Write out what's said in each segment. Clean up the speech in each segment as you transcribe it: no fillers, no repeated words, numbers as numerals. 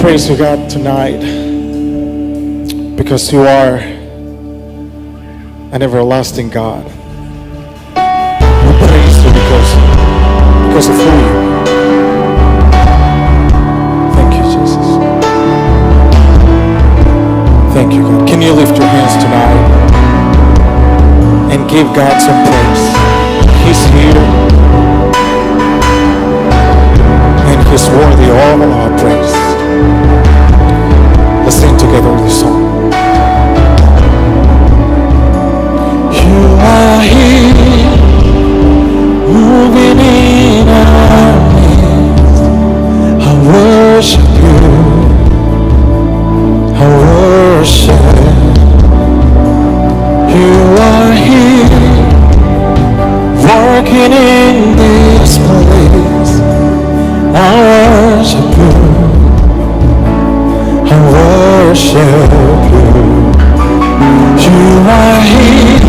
praise you, God, tonight because you are an everlasting God. We praise you because of who you are. Thank you, Jesus. Thank you, God. Can you lift your hands tonight and give God some praise? He's here and He's worthy of all our praise. Let's sing together this song. You are here, moving in our midst. I worship you. I worship. You are here, working in this place. I worship you. I worship you. You are here,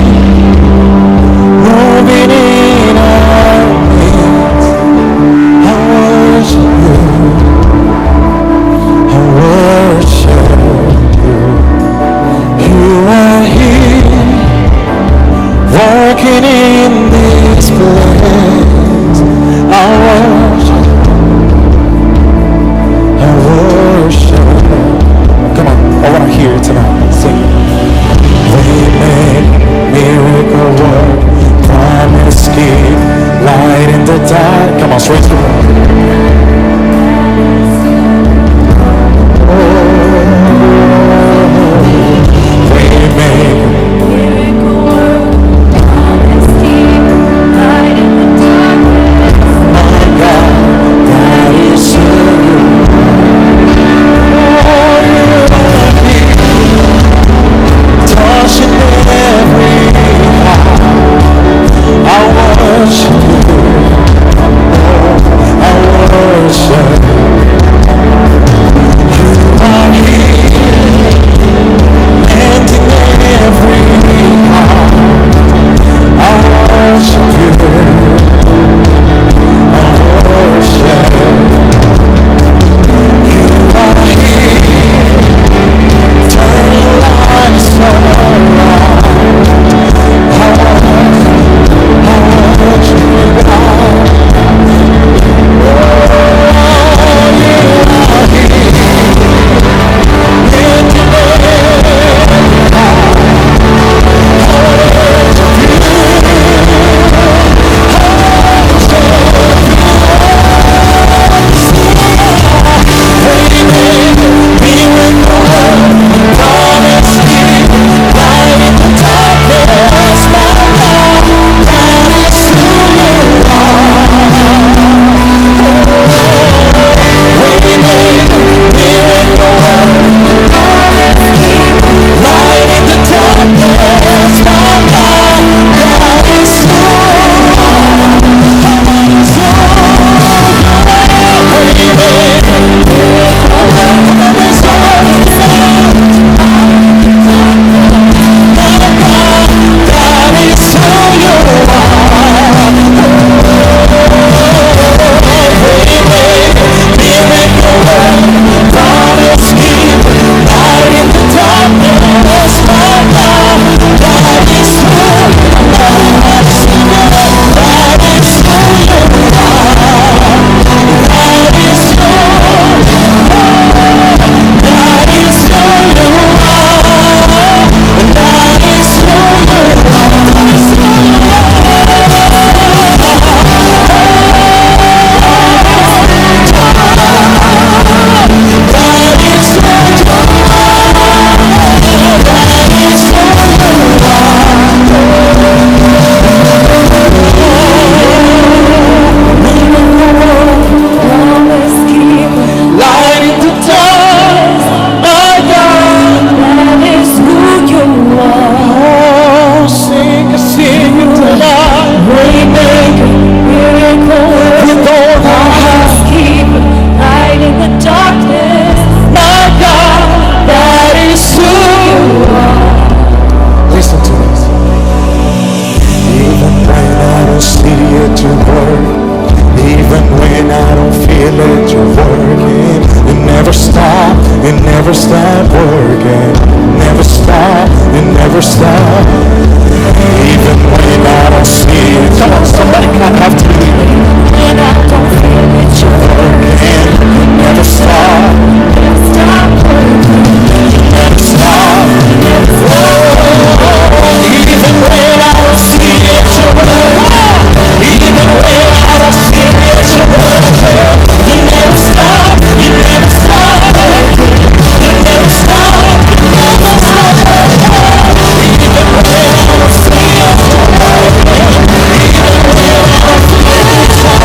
moving in our midst. I worship you. I worship you. You are here, working in this place. I worship. I worship. Come on, I want to hear it tonight. Sing it. We make miracle work, promise keep. You never stop working. Never stop. You never stop. Even when I don't see it. Come on, somebody clap after me. When I don't feel it, you're working. You never stop. Never stop working. You never stop. Never stop. Even when I don't see it, you're working. Even when I don't see it, you're working. You never stop. You never stop working. You never stop. You never stop working. Even when I don't see it, you're working. Even when I don't see it, you're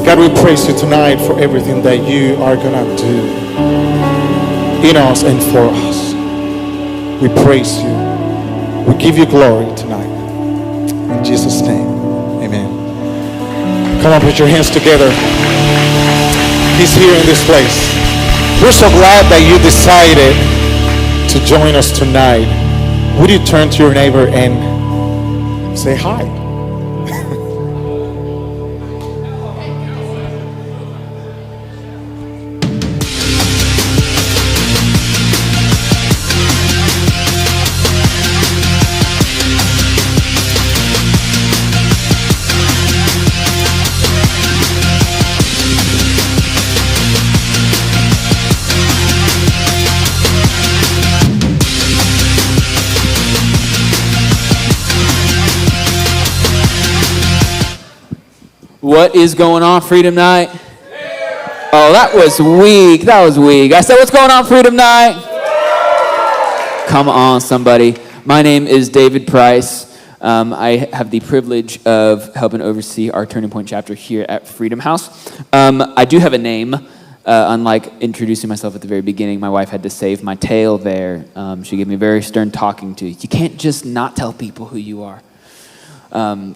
God, we praise you tonight for everything that you are gonna do in us and for us. We praise you. We give you glory tonight. In Jesus' name, amen. Come on, put your hands together. He's here in this place. We're so glad that you decided to join us tonight. Would you turn to your neighbor and say hi? What is going on, Freedom Night? Oh, that was weak. That was weak. I said, what's going on, Freedom Night? Come on, somebody. My name is David Price. I have the privilege of helping oversee our Turning Point chapter here at Freedom House. I do have a name. Unlike introducing myself at the very beginning, my wife had to save my tail there. She gave me a very stern talking to. You can't just not tell people who you are.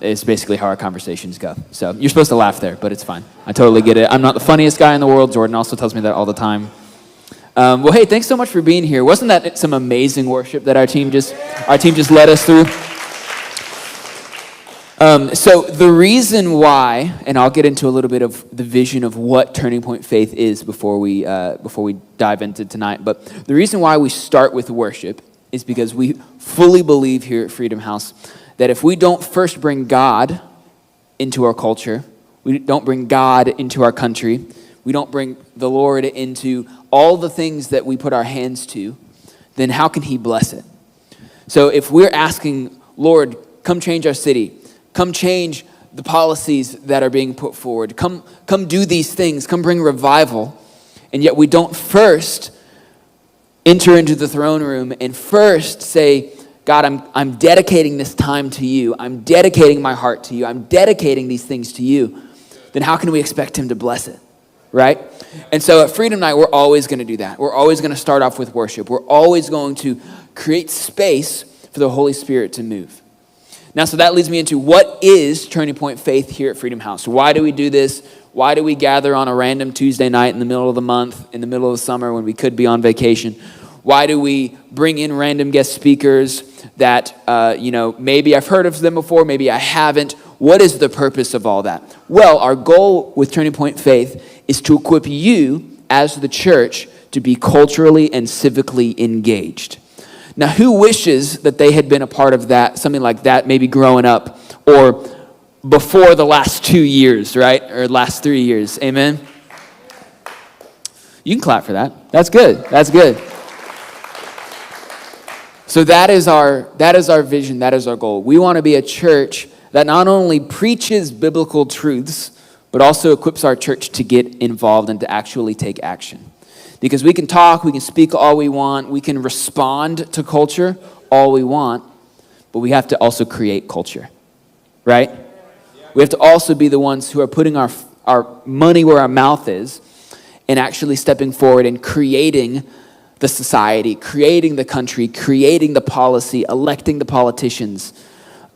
It's basically how our conversations go. So you're supposed to laugh there, but it's fine. I totally get it. I'm not the funniest guy in the world. Jordan also tells me that all the time. Well, hey, thanks so much for being here. Wasn't that some amazing worship that our team just led us through? So the reason why, and I'll get into a little bit of the vision of what Turning Point Faith is before we dive into tonight, but the reason why we start with worship is because we fully believe here at Freedom House that if we don't first bring God into our culture, we don't bring God into our country, we don't bring the Lord into all the things that we put our hands to, then how can he bless it? So if we're asking, Lord, come change our city, come change the policies that are being put forward, come do these things, come bring revival, and yet we don't first enter into the throne room and first say, God, I'm dedicating this time to you. I'm dedicating my heart to you. I'm dedicating these things to you. Then how can we expect him to bless it, right? And so at Freedom Night, we're always going to do that. We're always going to start off with worship. We're always going to create space for the Holy Spirit to move. Now, so that leads me into what is Turning Point Faith here at Freedom House? Why do we do this? Why do we gather on a random Tuesday night in the middle of the month, in the middle of the summer when we could be on vacation? Why do we bring in random guest speakers that, maybe I've heard of them before, maybe I haven't? What is the purpose of all that? Well, our goal with Turning Point Faith is to equip you as the church to be culturally and civically engaged. Now, who wishes that they had been a part of that, something like that, maybe growing up or before the last 2 years, right? Or last 3 years, amen? You can clap for that. That's good. That's good. So that is our vision, that is our goal. We want to be a church that not only preaches biblical truths, but also equips our church to get involved and to actually take action. Because we can talk, we can speak all we want, we can respond to culture all we want, but we have to also create culture, right? We have to also be the ones who are putting our money where our mouth is and actually stepping forward and creating the society, creating the country, creating the policy, electing the politicians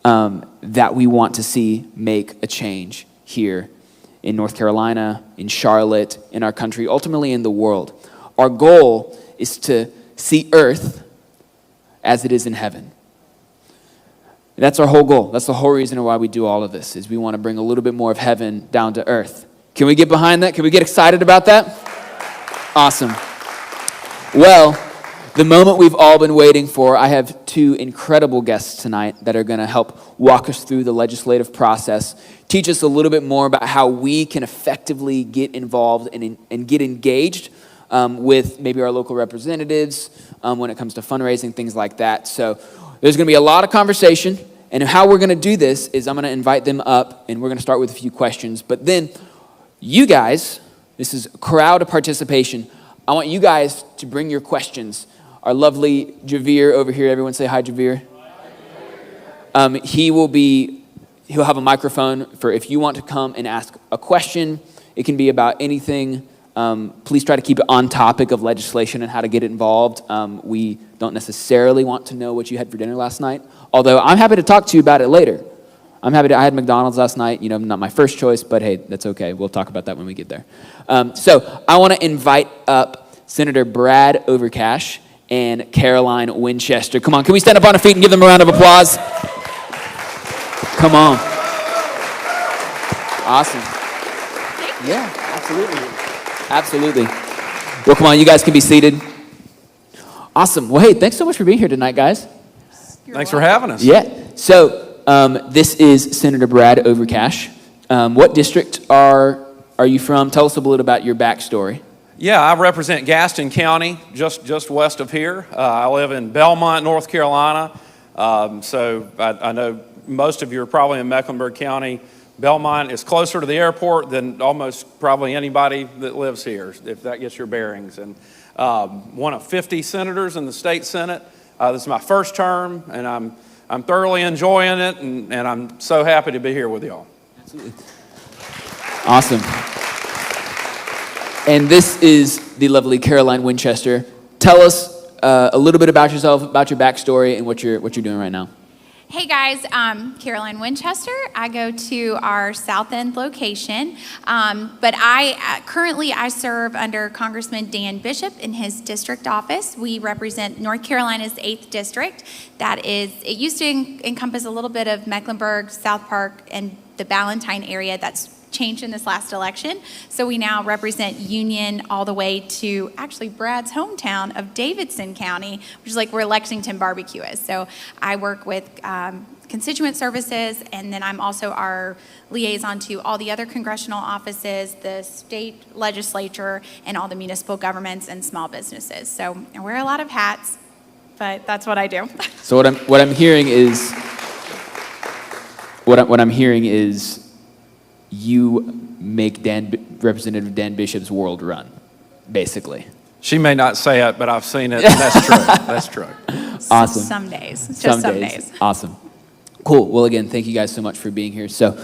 that we want to see make a change here in North Carolina, in Charlotte, in our country, ultimately in the world. Our goal is to see earth as it is in heaven. That's our whole goal. That's the whole reason why we do all of this, is we want to bring a little bit more of heaven down to earth. Can we get behind that? Can we get excited about that? Awesome. Well, the moment we've all been waiting for, I have two incredible guests tonight that are going to help walk us through the legislative process, teach us a little bit more about how we can effectively get involved and get engaged with maybe our local representatives when it comes to fundraising, things like that. So there's going to be a lot of conversation, and how we're going to do this is I'm going to invite them up, and we're going to start with a few questions. But then you guys, this is crowd participation. I want you guys to bring your questions. Our lovely Javier over here. Everyone say hi, Javier. He'll have a microphone for if you want to come and ask a question. It can be about anything. Please try to keep it on topic of legislation and how to get involved. We don't necessarily want to know what you had for dinner last night, although I'm happy to talk to you about it later. I had McDonald's last night, not my first choice, but hey, that's okay. We'll talk about that when we get there. So I want to invite up Senator Brad Overcash and Caroline Winchester. Come on, can we stand up on our feet and give them a round of applause? Come on. Awesome. Yeah, absolutely. Well, come on, you guys can be seated. Awesome. Well, hey, thanks so much for being here tonight, guys. Thanks for having us. Yeah. So this is Senator Brad Overcash. What district are you from? Tell us a little about your backstory. Yeah, I represent Gaston County, just west of here. I live in Belmont, North Carolina. So I know most of you are probably in Mecklenburg County. Belmont is closer to the airport than almost probably anybody that lives here, if that gets your bearings. And one of 50 senators in the state Senate. This is my first term, and I'm thoroughly enjoying it, and I'm so happy to be here with y'all. Absolutely. Awesome. And this is the lovely Caroline Winchester. Tell us a little bit about yourself, about your backstory, and what you're doing right now. Hey guys, Caroline Winchester. I go to our South End location, but currently I serve under Congressman Dan Bishop in his district office. We represent North Carolina's 8th district. It used to encompass a little bit of Mecklenburg, South Park, and the Ballantyne area. That's changed in this last election. So we now represent Union all the way to actually Brad's hometown of Davidson County, which is like where Lexington Barbecue is. So I work with constituent services, and then I'm also our liaison to all the other congressional offices, the state legislature, and all the municipal governments and small businesses. So I wear a lot of hats, but that's what I do. So what I'm hearing is what I'm hearing is you make Representative Dan Bishop's world run, basically. She may not say it, but I've seen it, and that's true. That's true. Awesome. Some days, just some days. Awesome. Cool. Well, again, thank you guys so much for being here. So,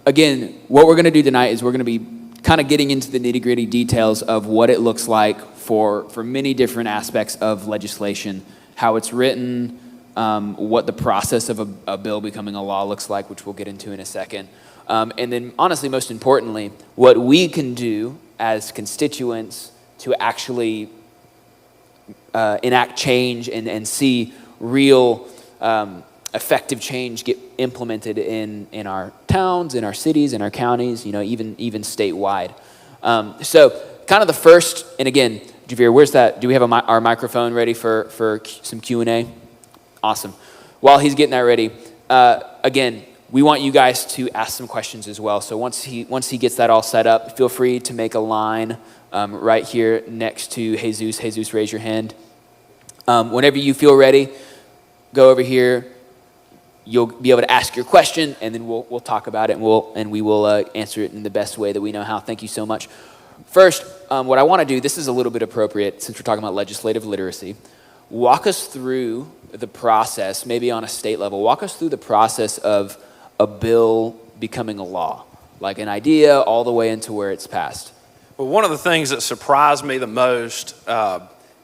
again, what we're going to do tonight is we're going to be kind of getting into the nitty-gritty details of what it looks like for many different aspects of legislation, how it's written, what the process of a bill becoming a law looks like, which we'll get into in a second. And then, honestly, most importantly, what we can do as constituents to actually enact change and see real effective change get implemented in our towns, in our cities, in our counties, even statewide. So kind of the first, and again, Javier, where's that? Do we have our microphone ready for some Q&A? Awesome. While he's getting that ready, again, we want you guys to ask some questions as well. So once he gets that all set up, feel free to make a line right here next to Jesus. Jesus, raise your hand. Whenever you feel ready, go over here. You'll be able to ask your question, and then we'll talk about it, and we will answer it in the best way that we know how. Thank you so much. First, what I want to do, this is a little bit appropriate since we're talking about legislative literacy. Walk us through the process, maybe on a state level. Walk us through the process of a bill becoming a law, like an idea all the way into where it's passed. Well, one of the things that surprised me the most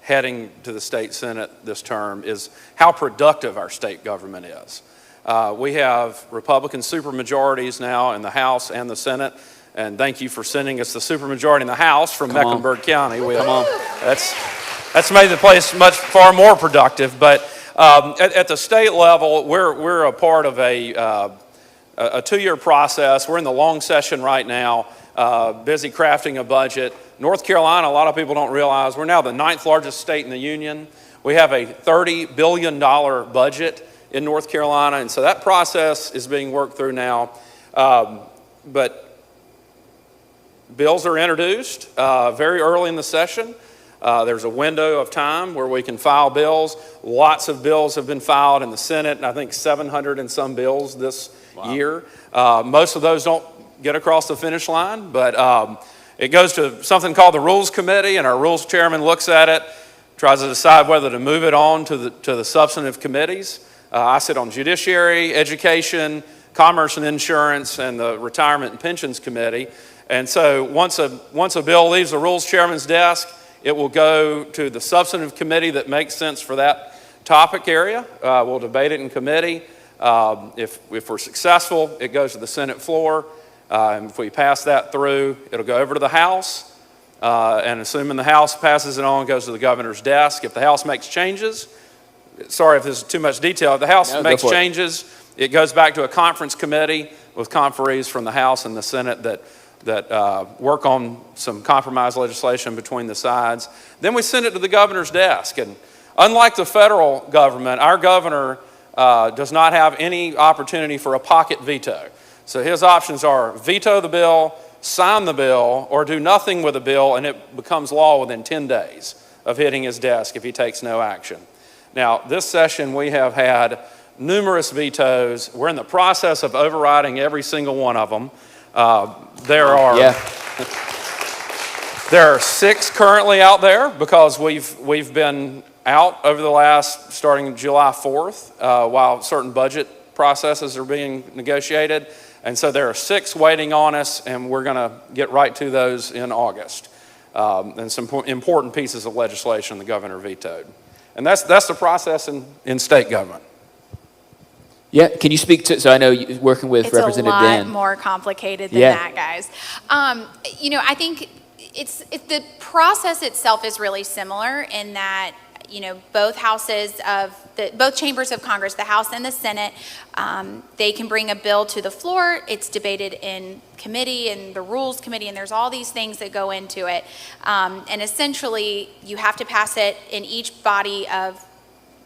heading to the state Senate this term is how productive our state government is. We have Republican supermajorities now in the House and the Senate, and thank you for sending us the supermajority in the House from Mecklenburg County. That's made the place far more productive. But at the state level, we're a part of a 2-year process. We're in the long session right now, busy crafting a budget. North Carolina, a lot of people don't realize, we're now the 9th largest state in the union. We have a $30 billion budget in North Carolina, and so that process is being worked through now. But bills are introduced very early in the session. There's a window of time where we can file bills. Lots of bills have been filed in the Senate, and I think 700 and some bills this year. Most of those don't get across the finish line, but it goes to something called the Rules Committee, and our Rules Chairman looks at it, tries to decide whether to move it on to the substantive committees. I sit on Judiciary, Education, Commerce and Insurance, and the Retirement and Pensions Committee. And so once a bill leaves the Rules Chairman's desk, it will go to the substantive committee that makes sense for that topic area. We'll debate it in committee. If we're successful, it goes to the Senate floor. And if we pass that through, it'll go over to the House. And assuming the House passes it on, it goes to the governor's desk. If the House makes changes, sorry if this is too much detail, if the House makes changes, it goes back to a conference committee with conferees from the House and the Senate that work on some compromise legislation between the sides. Then we send it to the governor's desk. And unlike the federal government, our governor does not have any opportunity for a pocket veto. So his options are veto the bill, sign the bill, or do nothing with the bill, and it becomes law within 10 days of hitting his desk if he takes no action. Now, this session we have had numerous vetoes. We're in the process of overriding every single one of them. There are 6 currently out there because we've been out over the last, starting July 4th, while certain budget processes are being negotiated. And so there are 6 waiting on us, and we're going to get right to those in August. And some important pieces of legislation the governor vetoed. And that's the process in state government. Yeah, can you speak to, so I know you're working with Representative Dan. It's a lot more complicated than that, guys. I think the process itself is really similar in that, both both chambers of Congress, the House and the Senate, they can bring a bill to the floor. It's debated in committee and the Rules Committee, and there's all these things that go into it. And essentially, you have to pass it in each body of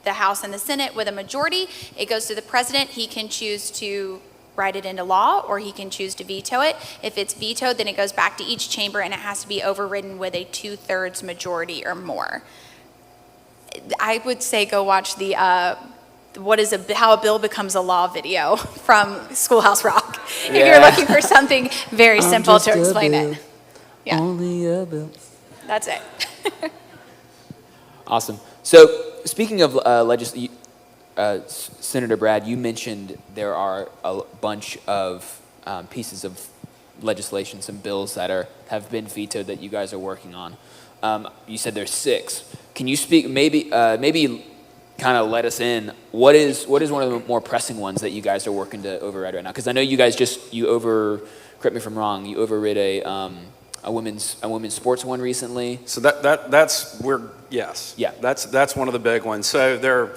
the House and the Senate with a majority. It goes to the president. He can choose to write it into law, or he can choose to veto it. If it's vetoed, then it goes back to each chamber, and it has to be overridden with a 2/3 majority or more. I would say go watch the How a Bill Becomes a Law video from Schoolhouse Rock if you're looking for something very simple to explain it. Yeah, Only a bill. that's it. Awesome. So speaking of Senator Brad, you mentioned there are a bunch of pieces of legislation, some bills that have been vetoed that you guys are working on. You said there's 6. Can you speak, maybe kind of let us in, what is one of the more pressing ones that you guys are working to override right now? Because I know you guys correct me if I'm wrong, you overrid a women's sports one recently. So yes. Yeah. That's one of the big ones. So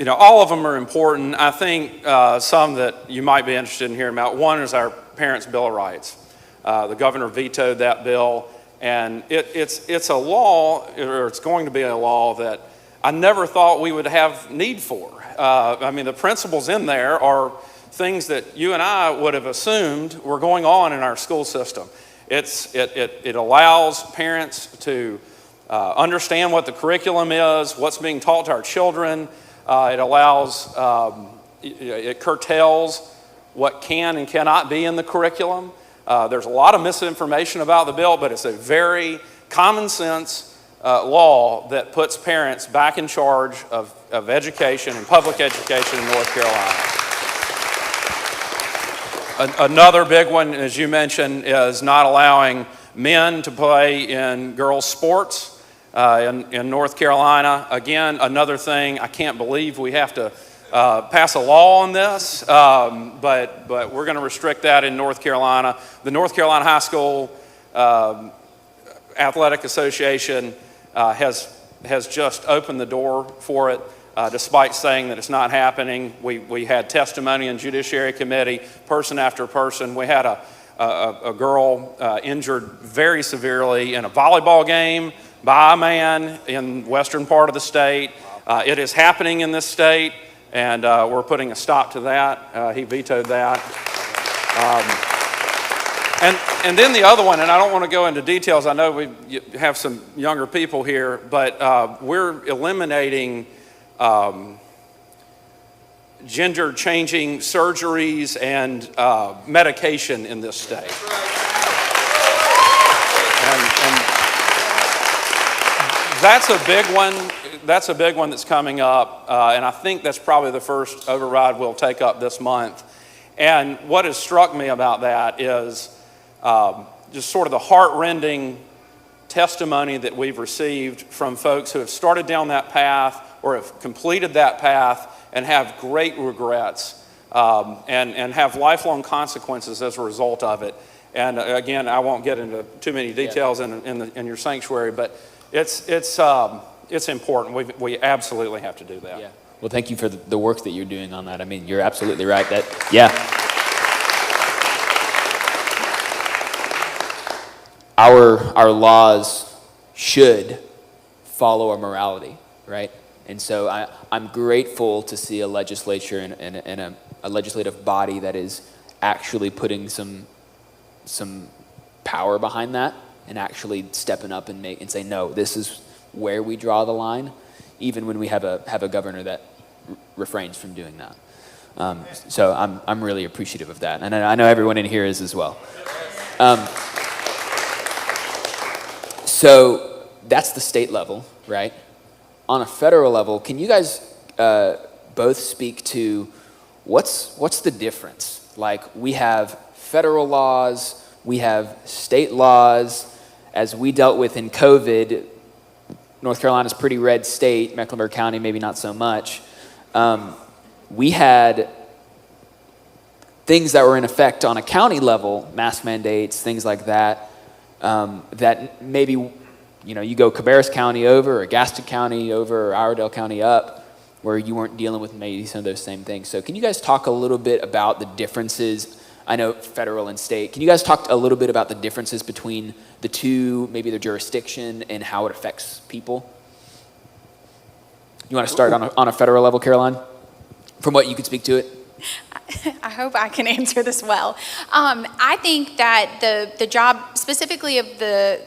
all of them are important. I think some that you might be interested in hearing about. One is our Parents' Bill of Rights. The governor vetoed that bill, and it's a law, or it's going to be a law that I never thought we would have need for. The principles in there are things that you and I would have assumed were going on in our school system. It allows parents to understand what the curriculum is, what's being taught to our children. It curtails what can and cannot be in the curriculum. There's a lot of misinformation about the bill, but it's a very common sense law that puts parents back in charge of education and public education in North Carolina. Another big one, as you mentioned, is not allowing men to play in girls' sports in North Carolina. Again, another thing, I can't believe we have to pass a law on this, but we're going to restrict that in North Carolina. The North Carolina High School Athletic Association has just opened the door for it, despite saying that it's not happening. We had testimony in Judiciary Committee, person after person. We had a girl injured very severely in a volleyball game by a man in western part of the state. It is happening in this state, and we're putting a stop to that. He vetoed that. And then the other one, and I don't want to go into details, I know we have some younger people here, but we're eliminating gender-changing surgeries and medication in this state. And that's a big one. That's a big one that's coming up, and I think that's probably the first override we'll take up this month. And what has struck me about that is just sort of the heart-rending testimony that we've received from folks who have started down that path or have completed that path and have great regrets and have lifelong consequences as a result of it. And again, I won't get into too many details in your sanctuary, but it's important. We absolutely have to do that. Yeah. Well, thank you for the work that you're doing on that. I mean, you're absolutely right. Yeah. Our laws should follow our morality, right? And so I'm grateful to see a legislature and a legislative body that is actually putting some power behind that and actually stepping up and say, no, this is where we draw the line, even when we have a governor that refrains from doing that. So I'm really appreciative of that, and I know everyone in here is as well. So that's the state level, right? On a federal level, can you guys both speak to what's the difference? Like, we have federal laws, we have state laws. As we dealt with in COVID, North Carolina's a pretty red state, Mecklenburg County maybe not so much. We had things that were in effect on a county level, mask mandates, things like that, that maybe, you go Cabarrus County over, or Gaston County over, or Iredell County up, where you weren't dealing with maybe some of those same things. So can you guys talk a little bit about the differences? I know federal and state. Can you guys talk a little bit about the differences between the two, maybe their jurisdiction and how it affects people? You want to start on a federal level, Caroline? From what you could speak to it? I hope I can answer this well. I think that the job specifically of the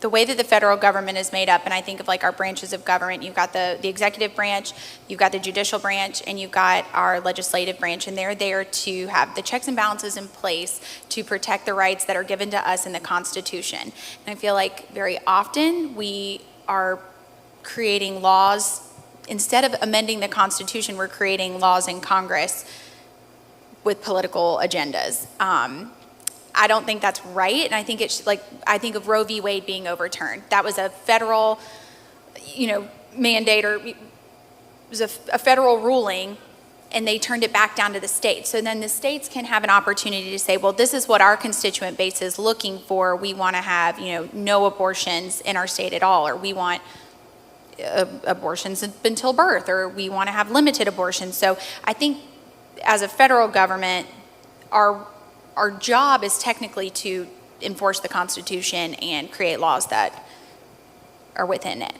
way that the federal government is made up, and I think of like our branches of government, you've got the executive branch, you've got the judicial branch, and you've got our legislative branch, and they're there to have the checks and balances in place to protect the rights that are given to us in the Constitution. And I feel like very often we are creating laws, instead of amending the Constitution, we're creating laws in Congress with political agendas. I don't think that's right, and I think I think of Roe v. Wade being overturned. That was a federal, mandate, or it was a federal ruling, and they turned it back down to the states. So then the states can have an opportunity to say, well, this is what our constituent base is looking for. We want to have, no abortions in our state at all, or we want abortions until birth, or we want to have limited abortions. So I think as a federal government, our job is technically to enforce the Constitution and create laws that are within it.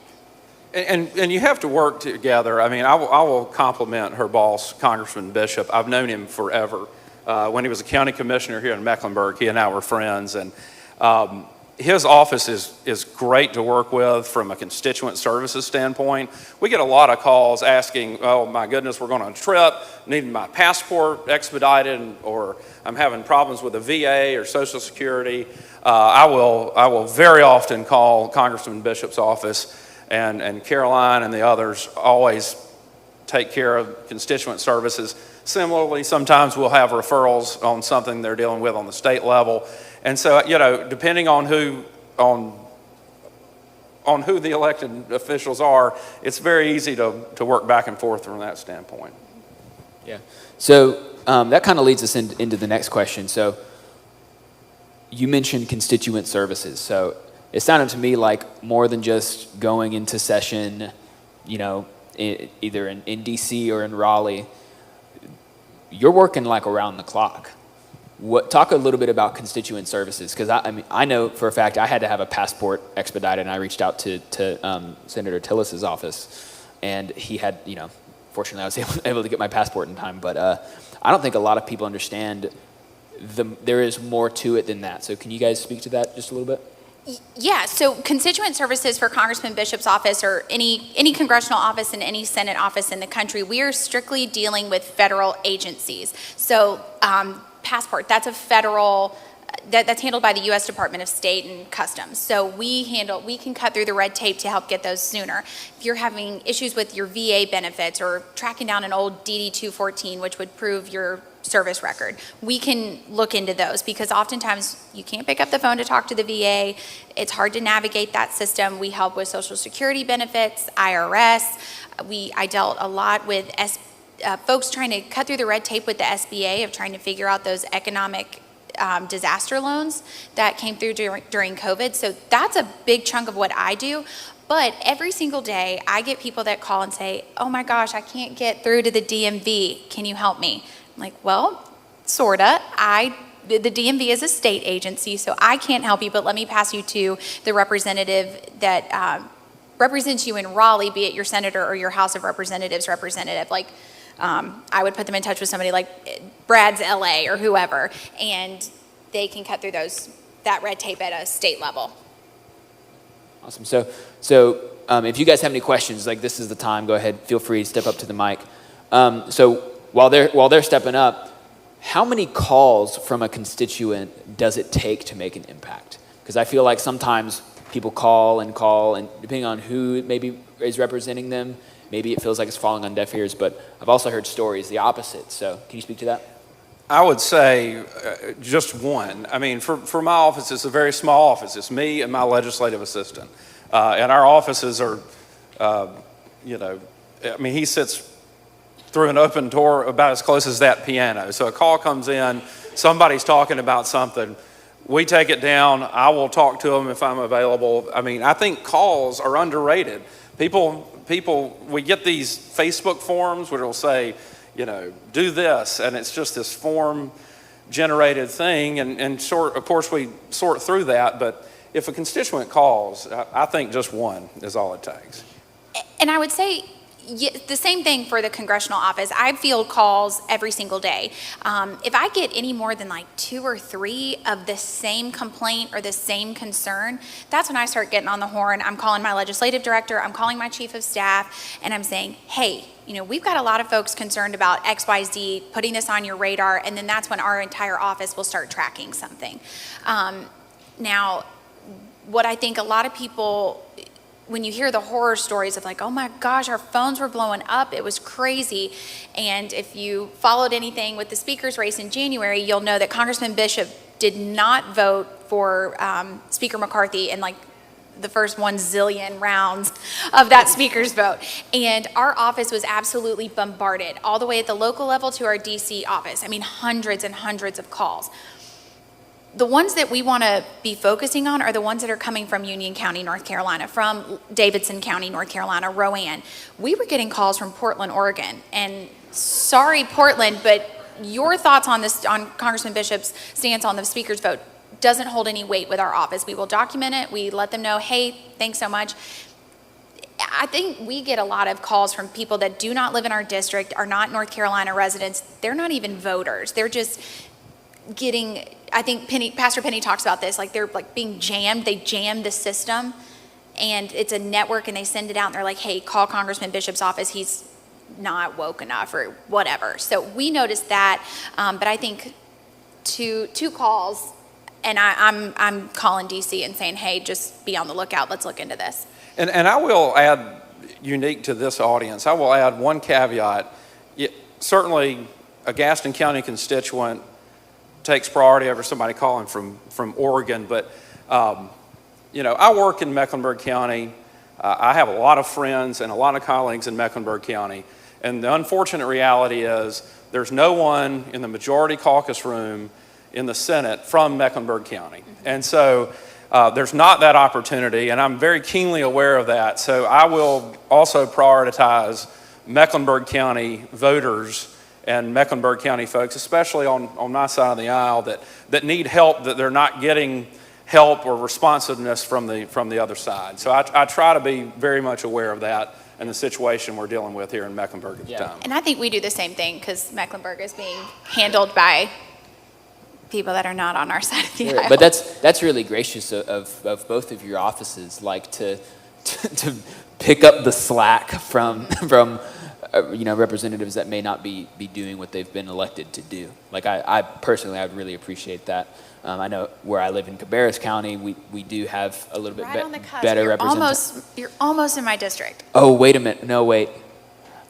And you have to work together. I mean, I will compliment her boss, Congressman Bishop. I've known him forever. When he was a county commissioner here in Mecklenburg, he and I were friends. And his office is great to work with from a constituent services standpoint. We get a lot of calls asking, oh my goodness, we're going on a trip, needing my passport expedited, or I'm having problems with the VA or Social Security. I will very often call Congressman Bishop's office, and Caroline and the others always take care of constituent services. Similarly, sometimes we'll have referrals on something they're dealing with on the state level. And so, depending on who the elected officials are, it's very easy to work back and forth from that standpoint. Yeah. So that kind of leads us into the next question. So you mentioned constituent services. So it sounded to me like more than just going into session, either in DC or in Raleigh. You're working like around the clock. Talk a little bit about constituent services, because I know for a fact I had to have a passport expedited, and I reached out to Senator Tillis's office, and he had, fortunately I was able to get my passport in time, but I don't think a lot of people understand there is more to it than that. So can you guys speak to that just a little bit? Yeah, so constituent services for Congressman Bishop's office, or any congressional office and any Senate office in the country, we are strictly dealing with federal agencies. So passport, that's a federal, that's handled by the U.S. Department of State and Customs. So we can cut through the red tape to help get those sooner. If you're having issues with your VA benefits or tracking down an old DD-214, which would prove your service record, we can look into those, because oftentimes you can't pick up the phone to talk to the VA. It's hard to navigate that system. We help with Social Security benefits, IRS. I dealt a lot with folks trying to cut through the red tape with the SBA of trying to figure out those economic disaster loans that came through during COVID. So that's a big chunk of what I do. But every single day I get people that call and say, oh my gosh, I can't get through to the DMV. Can you help me? I'm like, well, sorta. The DMV is a state agency, so I can't help you, but let me pass you to the representative that represents you in Raleigh, be it your senator or your House of Representatives representative. Like, I would put them in touch with somebody like Brad's LA or whoever, and they can cut through that red tape at a state level. Awesome. So if you guys have any questions, like, this is the time. Go ahead, feel free to step up to the mic. So while they're stepping up, how many calls from a constituent does it take to make an impact? Because I feel like sometimes people call, and depending on who maybe is representing them, maybe it feels like it's falling on deaf ears, but I've also heard stories the opposite. So can you speak to that? I would say just one. I mean, for my office, it's a very small office. It's me and my legislative assistant. And our offices are, he sits through an open door about as close as that piano. So a call comes in, somebody's talking about something, we take it down, I will talk to them if I'm available. I mean, I think calls are underrated. People, we get these Facebook forums where it'll say, do this, and it's just this form-generated thing, and of course we sort through that, but if a constituent calls, I think just one is all it takes. And I would say, The same thing for the congressional office. I field calls every single day. If I get any more than like 2 or 3 of the same complaint or the same concern, that's when I start getting on the horn. I'm calling my legislative director, I'm calling my chief of staff, and I'm saying, hey, we've got a lot of folks concerned about XYZ, putting this on your radar, and then that's when our entire office will start tracking something. Now, what I think a lot of people, when you hear the horror stories of like, oh my gosh, our phones were blowing up, it was crazy. And if you followed anything with the speaker's race in January, you'll know that Congressman Bishop did not vote for Speaker McCarthy in like the first 1 zillion rounds of that speaker's vote. And our office was absolutely bombarded, all the way at the local level to our DC office. I mean, hundreds and hundreds of calls. The ones that we want to be focusing on are the ones that are coming from Union County, North Carolina, from Davidson County, North Carolina, Rowan. We were getting calls from Portland, Oregon. And sorry, Portland, but your thoughts on this, on Congressman Bishop's stance on the speaker's vote, doesn't hold any weight with our office. We will document it. We let them know, hey, thanks so much. I think we get a lot of calls from people that do not live in our district, are not North Carolina residents. They're not even voters. They're just getting, I think Pastor Penny talks about this, like they're like being jammed. They jam the system, and it's a network, and they send it out, and they're like, hey, call Congressman Bishop's office. He's not woke enough or whatever. So we noticed that, but I think two calls, and I'm calling DC and saying, hey, just be on the lookout. Let's look into this. And I will add, unique to this audience, I will add one caveat. Certainly, a Gaston County constituent takes priority over somebody calling from Oregon, but I work in Mecklenburg County. I have a lot of friends and a lot of colleagues in Mecklenburg County, and the unfortunate reality is there's no one in the majority caucus room in the Senate from Mecklenburg County. And so there's not that opportunity, and I'm very keenly aware of that. So I will also prioritize Mecklenburg County voters and Mecklenburg County folks, especially on my side of the aisle, that need help, that they're not getting help or responsiveness from the other side. So I try to be very much aware of that and the situation we're dealing with here in Mecklenburg at the time. And I think we do the same thing, because Mecklenburg is being handled by people that are not on our side of the aisle. But that's really gracious of both of your offices, like to pick up the slack from representatives that may not be doing what they've been elected to do. Like I personally, I would really appreciate that. I know where I live in Cabarrus County, we do have a little bit better representation. You're almost in my district. Oh, wait a minute. No, wait.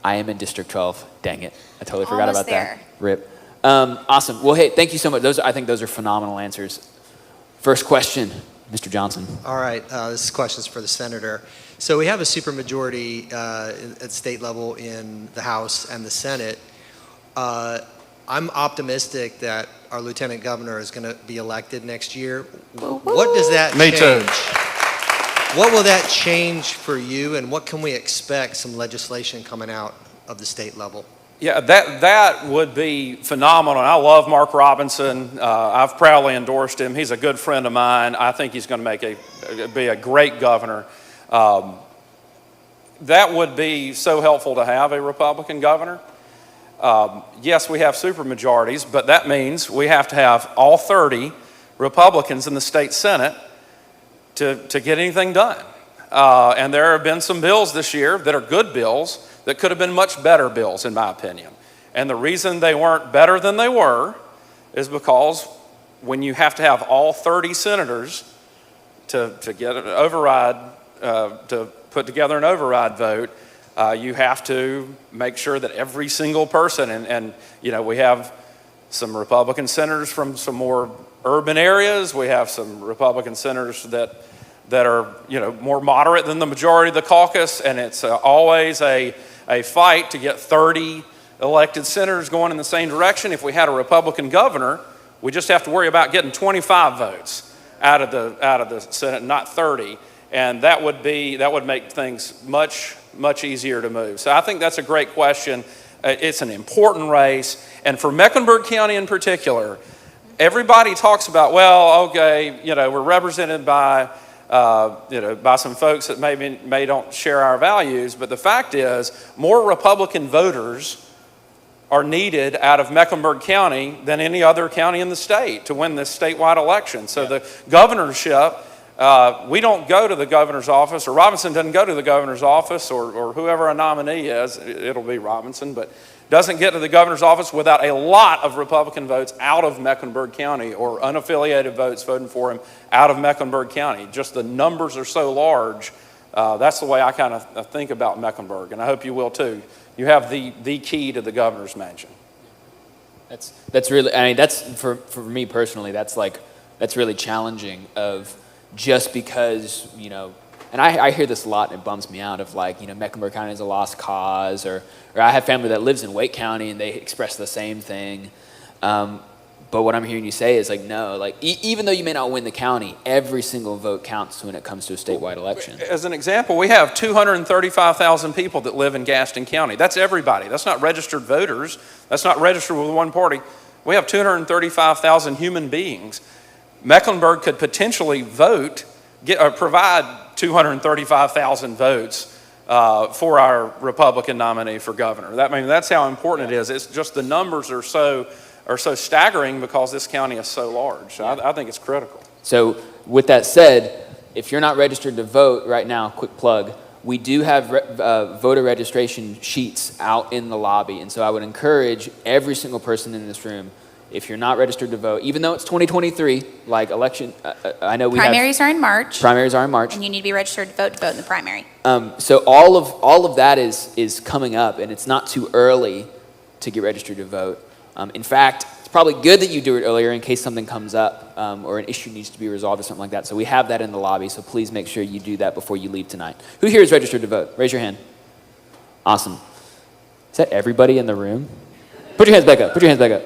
I am in District 12. Dang it. I totally forgot Almost about there. that. RIP. Awesome. Well, hey, thank you so much. I think those are phenomenal answers. First question, Mr. Johnson. All right, this question is for the senator. So we have a supermajority at state level in the House and the Senate. I'm optimistic that our lieutenant governor is going to be elected next year. What does that change? Me too. What will that change for you, and what can we expect some legislation coming out of the state level? Yeah, that would be phenomenal. I love Mark Robinson. I've proudly endorsed him. He's a good friend of mine. I think he's going to be a great governor. That would be so helpful to have a Republican governor. Yes, we have supermajorities, but that means we have to have all 30 Republicans in the state Senate to get anything done. And there have been some bills this year that are good bills that could have been much better bills, in my opinion. And the reason they weren't better than they were is because when you have to have all 30 senators to get an override, to put together an override vote, you have to make sure that every single person, and we have some Republican senators from some more urban areas. We have some Republican senators that are more moderate than the majority of the caucus, and it's always a fight to get 30 elected senators going in the same direction. If we had a Republican governor, we just have to worry about getting 25 votes out of the Senate, not 30, and that would make things much easier to move. So I think that's a great question. It's an important race, and for Mecklenburg County in particular, everybody talks about, well, okay, we're represented by by some folks that may don't share our values, but the fact is more Republican voters are needed out of Mecklenburg County than any other county in the state to win this statewide election. So the governorship, we don't go to the governor's office, or Robinson doesn't go to the governor's office, or whoever a nominee is, it'll be Robinson, but doesn't get to the governor's office without a lot of Republican votes out of Mecklenburg County, or unaffiliated votes voting for him out of Mecklenburg County. Just the numbers are so large. That's the way I kind of think about Mecklenburg, and I hope you will too. You have the key to the governor's mansion. That's really, I mean, that's for me personally, that's really challenging of just because, and I hear this a lot and it bums me out of Mecklenburg County is a lost cause, or I have family that lives in Wake County and they express the same thing. But what I'm hearing you say is no, even though you may not win the county, every single vote counts when it comes to a statewide election. As an example, we have 235,000 people that live in Gaston County. That's everybody. That's not registered voters. That's not registered with one party. We have 235,000 human beings. Mecklenburg could potentially provide 235,000 votes for our Republican nominee for governor. That's how important it is. It's just the numbers are so staggering because this county is so large. So I think it's critical. So with that said, if you're not registered to vote right now, quick plug, we do have voter registration sheets out in the lobby. And so I would encourage every single person in this room, if you're not registered to vote, even though it's 2023, election, I know primaries are in March. Primaries are in March. And you need to be registered to vote in the primary. So all of that is coming up, and it's not too early to get registered to vote. In fact, it's probably good that you do it earlier in case something comes up or an issue needs to be resolved or something like that. So we have that in the lobby, so please make sure you do that before you leave tonight. Who here is registered to vote? Raise your hand. Awesome. Is that everybody in the room? Put your hands back up. Put your hands back up.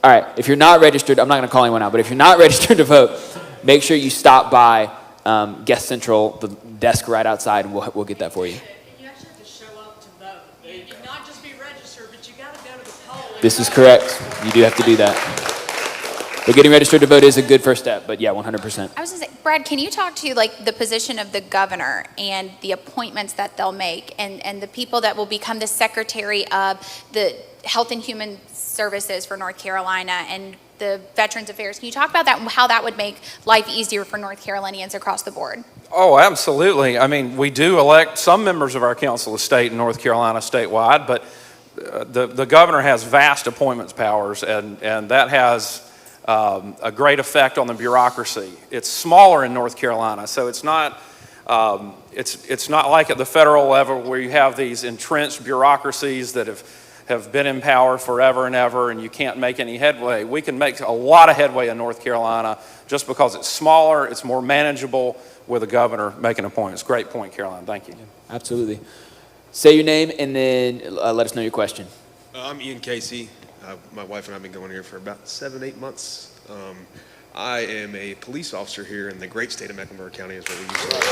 All right, if you're not registered, I'm not going to call anyone out, but if you're not registered to vote, make sure you stop by Guest Central, the desk right outside, and we'll get that for you. You actually have to show up to vote. You can not just be registered, but you got to go to the poll. This is correct. You do have to do that. But getting registered to vote is a good first step, but yeah, 100%. I was going to say, Brad, can you talk to the position of the governor and the appointments that they'll make and the people that will become the secretary of the Health and Human Services for North Carolina and the Veterans Affairs? Can you talk about that, how that would make life easier for North Carolinians across the board? Oh, absolutely. We do elect some members of our Council of State in North Carolina statewide, but the governor has vast appointments powers, and that has a great effect on the bureaucracy. It's smaller in North Carolina, so it's not like at the federal level where you have these entrenched bureaucracies that have been in power forever and ever, and you can't make any headway. We can make a lot of headway in North Carolina just because it's smaller, it's more manageable with a governor making appointments. Great point, Caroline. Thank you. Absolutely. Say your name and then let us know your question. I'm Ian Casey. My wife and I have been going here for about 7-8 months. I am a police officer here in the great state of Mecklenburg County is where we used to live.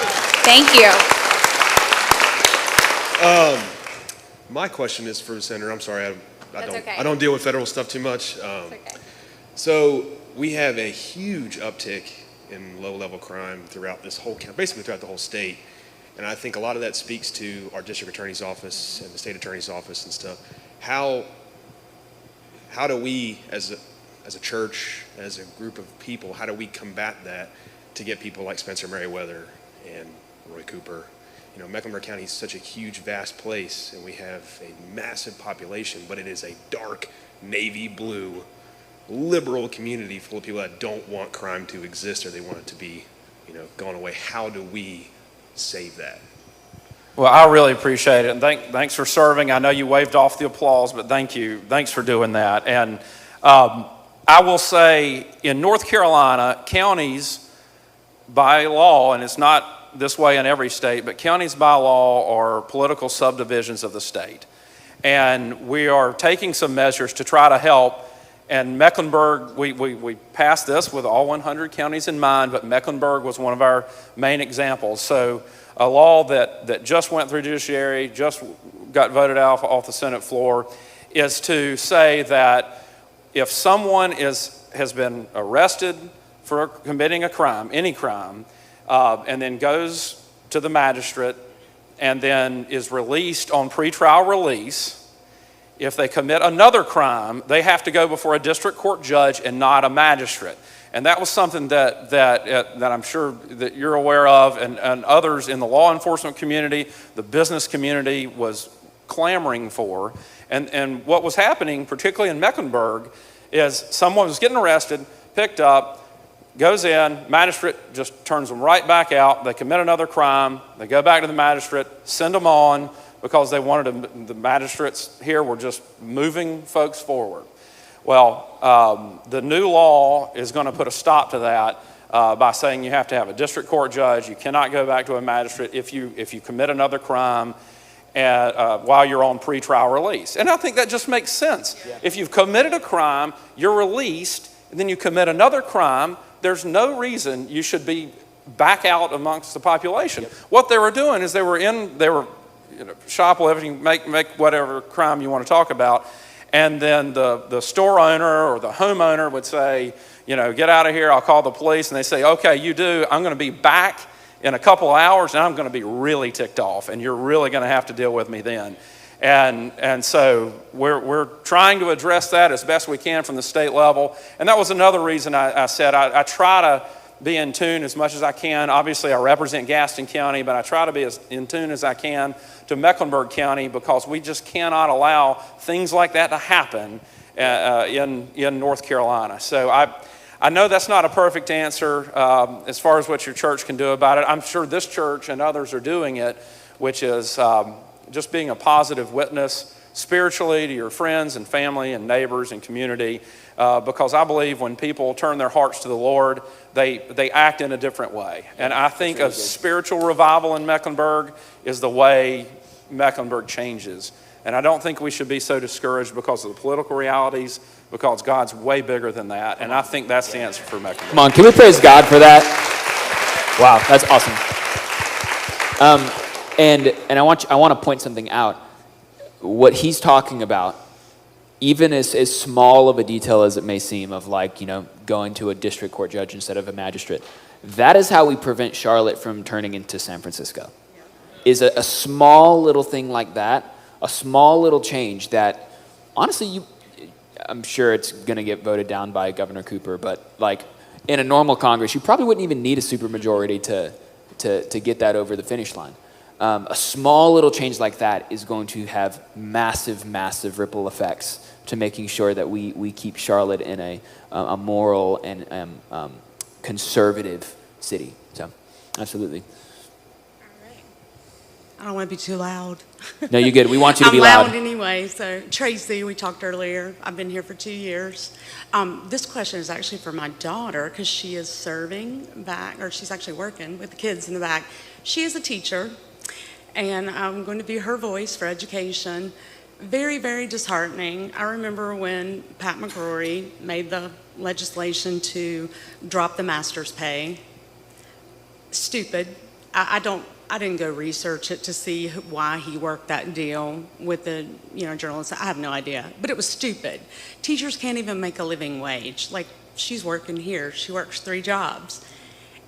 Thank you. My question is for the senator. I'm sorry, Okay. I don't deal with federal stuff too much. That's okay. So we have a huge uptick in low-level crime throughout this whole county, basically throughout the whole state. And I think a lot of that speaks to our district attorney's office and the state attorney's office and stuff. How do we, as a church, as a group of people, how do we combat that to get people like Spencer Merriweather and Roy Cooper? Mecklenburg County is such a huge, vast place, and we have a massive population, but it is a dark, navy blue, liberal community full of people that don't want crime to exist or they want it to be, gone away. How do we save that? Well, I really appreciate it, and thanks for serving. I know you waved off the applause, but thank you. Thanks for doing that. And I will say, in North Carolina, counties, by law, and it's not this way in every state, but counties by law are political subdivisions of the state. And we are taking some measures to try to help. And Mecklenburg, we passed this with all 100 counties in mind, but Mecklenburg was one of our main examples. So a law that just went through judiciary, just got voted out off the Senate floor, is to say that if someone has been arrested for committing a crime, any crime, and then goes to the magistrate and then is released on pretrial release. If they commit another crime, they have to go before a district court judge and not a magistrate. And that was something that I'm sure that you're aware of, and others in the law enforcement community, the business community was clamoring for. And what was happening, particularly in Mecklenburg, is someone was getting arrested, picked up, goes in, magistrate just turns them right back out. They commit another crime, they go back to the magistrate, send them on, because they wanted the magistrates here were just moving folks forward. Well, the new law is going to put a stop to that by saying you have to have a district court judge. You cannot go back to a magistrate if you commit another crime while you're on pretrial release. And I think that just makes sense. Yeah. If you've committed a crime, you're released, and then you commit another crime, there's no reason you should be back out amongst the population. Yep. What they were doing is they were shoplifting, make whatever crime you want to talk about, and then the store owner or the homeowner would say, get out of here, I'll call the police, and they say, okay, you do, I'm going to be back in a couple of hours, and I'm going to be really ticked off, and you're really going to have to deal with me then. And so we're trying to address that as best we can from the state level, and that was another reason I said I try to be in tune as much as I can. Obviously, I represent Gaston County, but I try to be as in tune as I can to Mecklenburg County, because we just cannot allow things like that to happen in North Carolina. So I know that's not a perfect answer as far as what your church can do about it. I'm sure this church and others are doing it, which is just being a positive witness spiritually to your friends and family and neighbors and community, because I believe when people turn their hearts to the Lord, they act in a different way. And I think a spiritual revival in Mecklenburg is the way Mecklenburg changes. And I don't think we should be so discouraged because of the political realities, because God's way bigger than that. And I think that's the answer for Mecklenburg. Come on, can we praise God for that? Wow, that's awesome. And I want to point something out. What he's talking about, even as small of a detail as it may seem, of going to a district court judge instead of a magistrate, that is how we prevent Charlotte from turning into San Francisco. Is a small little thing like that, a small little change that, honestly, I'm sure it's going to get voted down by Governor Cooper, but in a normal Congress, you probably wouldn't even need a supermajority to get that over the finish line. A small little change like that is going to have massive, massive ripple effects to making sure that we keep Charlotte in a moral and conservative city. So, absolutely. I don't want to be too loud. No, you're good. We want you to be I'm loud. loud anyway. So Tracy, we talked earlier. I've been here for 2 years. This question is actually for my daughter, because she is serving back, or she's actually working with the kids in the back. She is a teacher, and I'm going to be her voice for education. Very, very disheartening. I remember when Pat McCrory made the legislation to drop the master's pay. Stupid. I didn't go research it to see why he worked that deal with the journalists. I have no idea, but it was stupid. Teachers can't even make a living wage. She's working here, she works 3 jobs.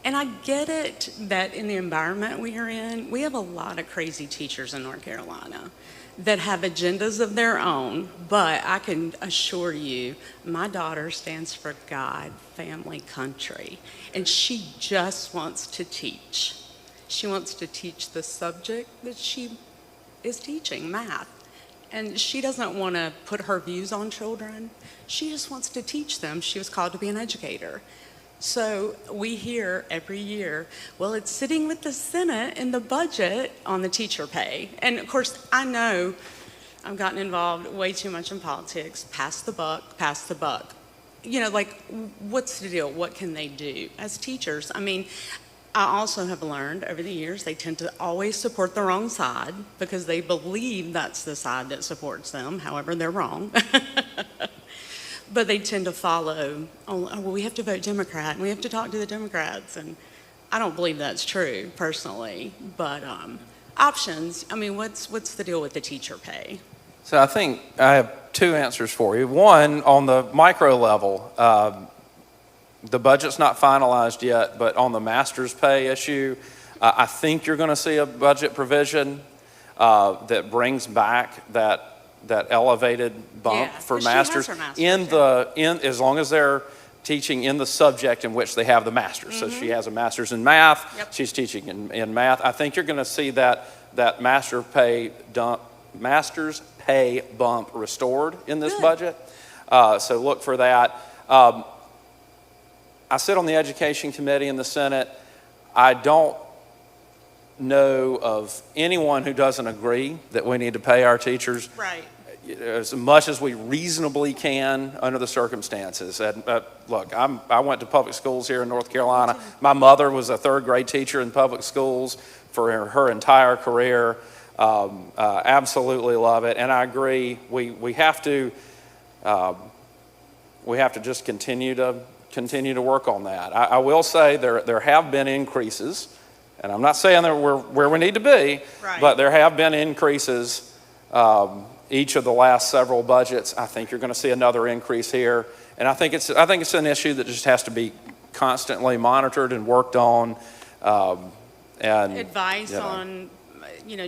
And I get it that in the environment we are in, we have a lot of crazy teachers in North Carolina that have agendas of their own, but I can assure you, my daughter stands for God, family, country, and she just wants to teach. She wants to teach the subject that she is teaching, math. And she doesn't want to put her views on children. She just wants to teach them. She was called to be an educator. So we hear every year, well, it's sitting with the Senate in the budget on the teacher pay. And of course, I know I've gotten involved way too much in politics. Pass the buck, pass the buck. What's the deal? What can they do? As teachers, I also have learned over the years they tend to always support the wrong side because they believe that's the side that supports them. However, they're wrong. But they tend to follow, we have to vote Democrat and we have to talk to the Democrats. And I don't believe that's true personally. But options, what's the deal with the teacher pay? So I think I have 2 answers for you. One, on the micro level, the budget's not finalized yet, but on the master's pay issue, I think you're going to see a budget provision that brings back that elevated bump Yeah, for 'cause she has masters her master's, as long as they're teaching in the subject in which they have the master's. So she has a master's in math. Yep. She's teaching in math. I think you're going to see that master's pay bump restored in this Good. budget. So look for that. I sit on the Education Committee in the Senate. I don't know of anyone who doesn't agree that we need to pay our teachers Right. as much as we reasonably can under the circumstances. And look, I went to public schools here in North Carolina. My mother was a third grade teacher in public schools for her entire career. Absolutely love it, and I agree. We have to just continue to work on that. I will say there have been increases, and I'm not saying that we're where we need to be, Right. but there have been increases each of the last several budgets. I think you're going to see another increase here, and I think it's an issue that just has to be constantly monitored and worked on. And Advice you know. on,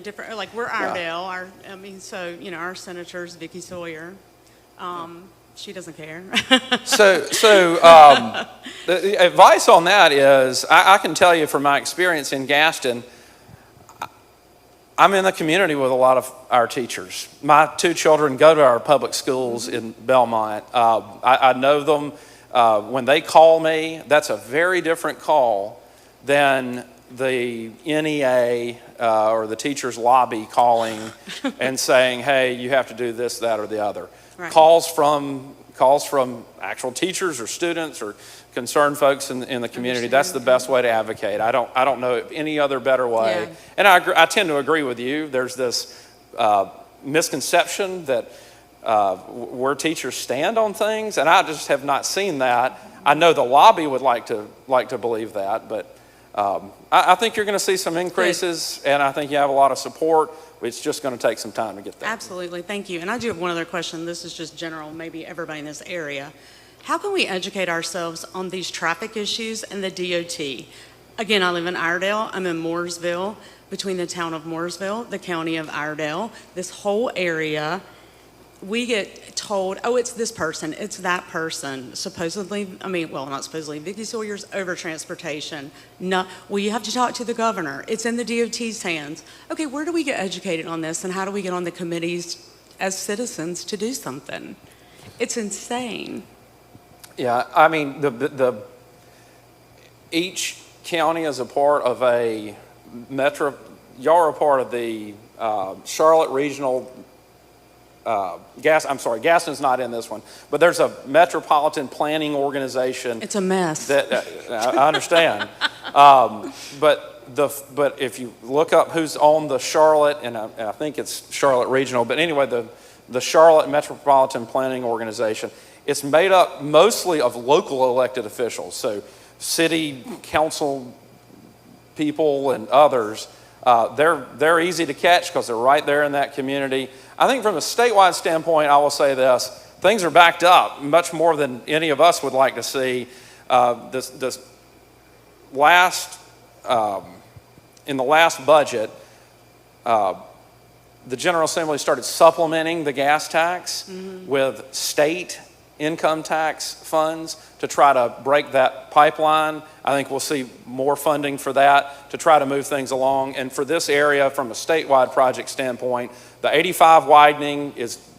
different, like we're Iredell, our senators, Vicky Sawyer. She doesn't care. So the advice on that is, I can tell you from my experience in Gaston, I'm in the community with a lot of our teachers. My two children go to our public schools in Belmont. I know them. When they call me, that's a very different call than the NEA or the teachers lobby calling and saying, hey, you have to do this, that, or the other. Right. Calls from actual teachers or students or concerned folks in the community. That's the best way to advocate. I don't know of any other better way. Yeah. And I tend to agree with you. There's this misconception that where teachers stand on things, and I just have not seen that. I know the lobby would like to believe that, but I think you're going to see some increases, and I think you have a lot of support. It's just going to take some time to get there. Absolutely, thank you. And I do have one other question. This is just general, maybe everybody in this area. How can we educate ourselves on these traffic issues and the DOT? Again, I live in Iredell. I'm in Mooresville, between the town of Mooresville, the county of Iredell. This whole area, we get told, oh, it's this person, it's that person. Supposedly, not supposedly, Vicky Sawyer's over transportation. No, well, you have to talk to the governor. It's in the DOT's hands. Okay, where do we get educated on this, and how do we get on the committees as citizens to do something? It's insane. Yeah, I mean, each county is a part of a metro. Y'all are a part of the Charlotte Regional. Gaston's not in this one, but there's a metropolitan planning organization. It's a mess. That I understand, but if you look up who's on the Charlotte, and I think it's Charlotte Regional, but anyway, the Charlotte Metropolitan Planning Organization, it's made up mostly of local elected officials, so city council people and others. They're easy to catch because they're right there in that community. I think from a statewide standpoint, I will say this: things are backed up much more than any of us would like to see. This last in the last budget, the General Assembly started supplementing the gas tax with state income tax funds to try to break that pipeline. I think we'll see more funding for that to try to move things along. And for this area, from a statewide project standpoint, the 85 widening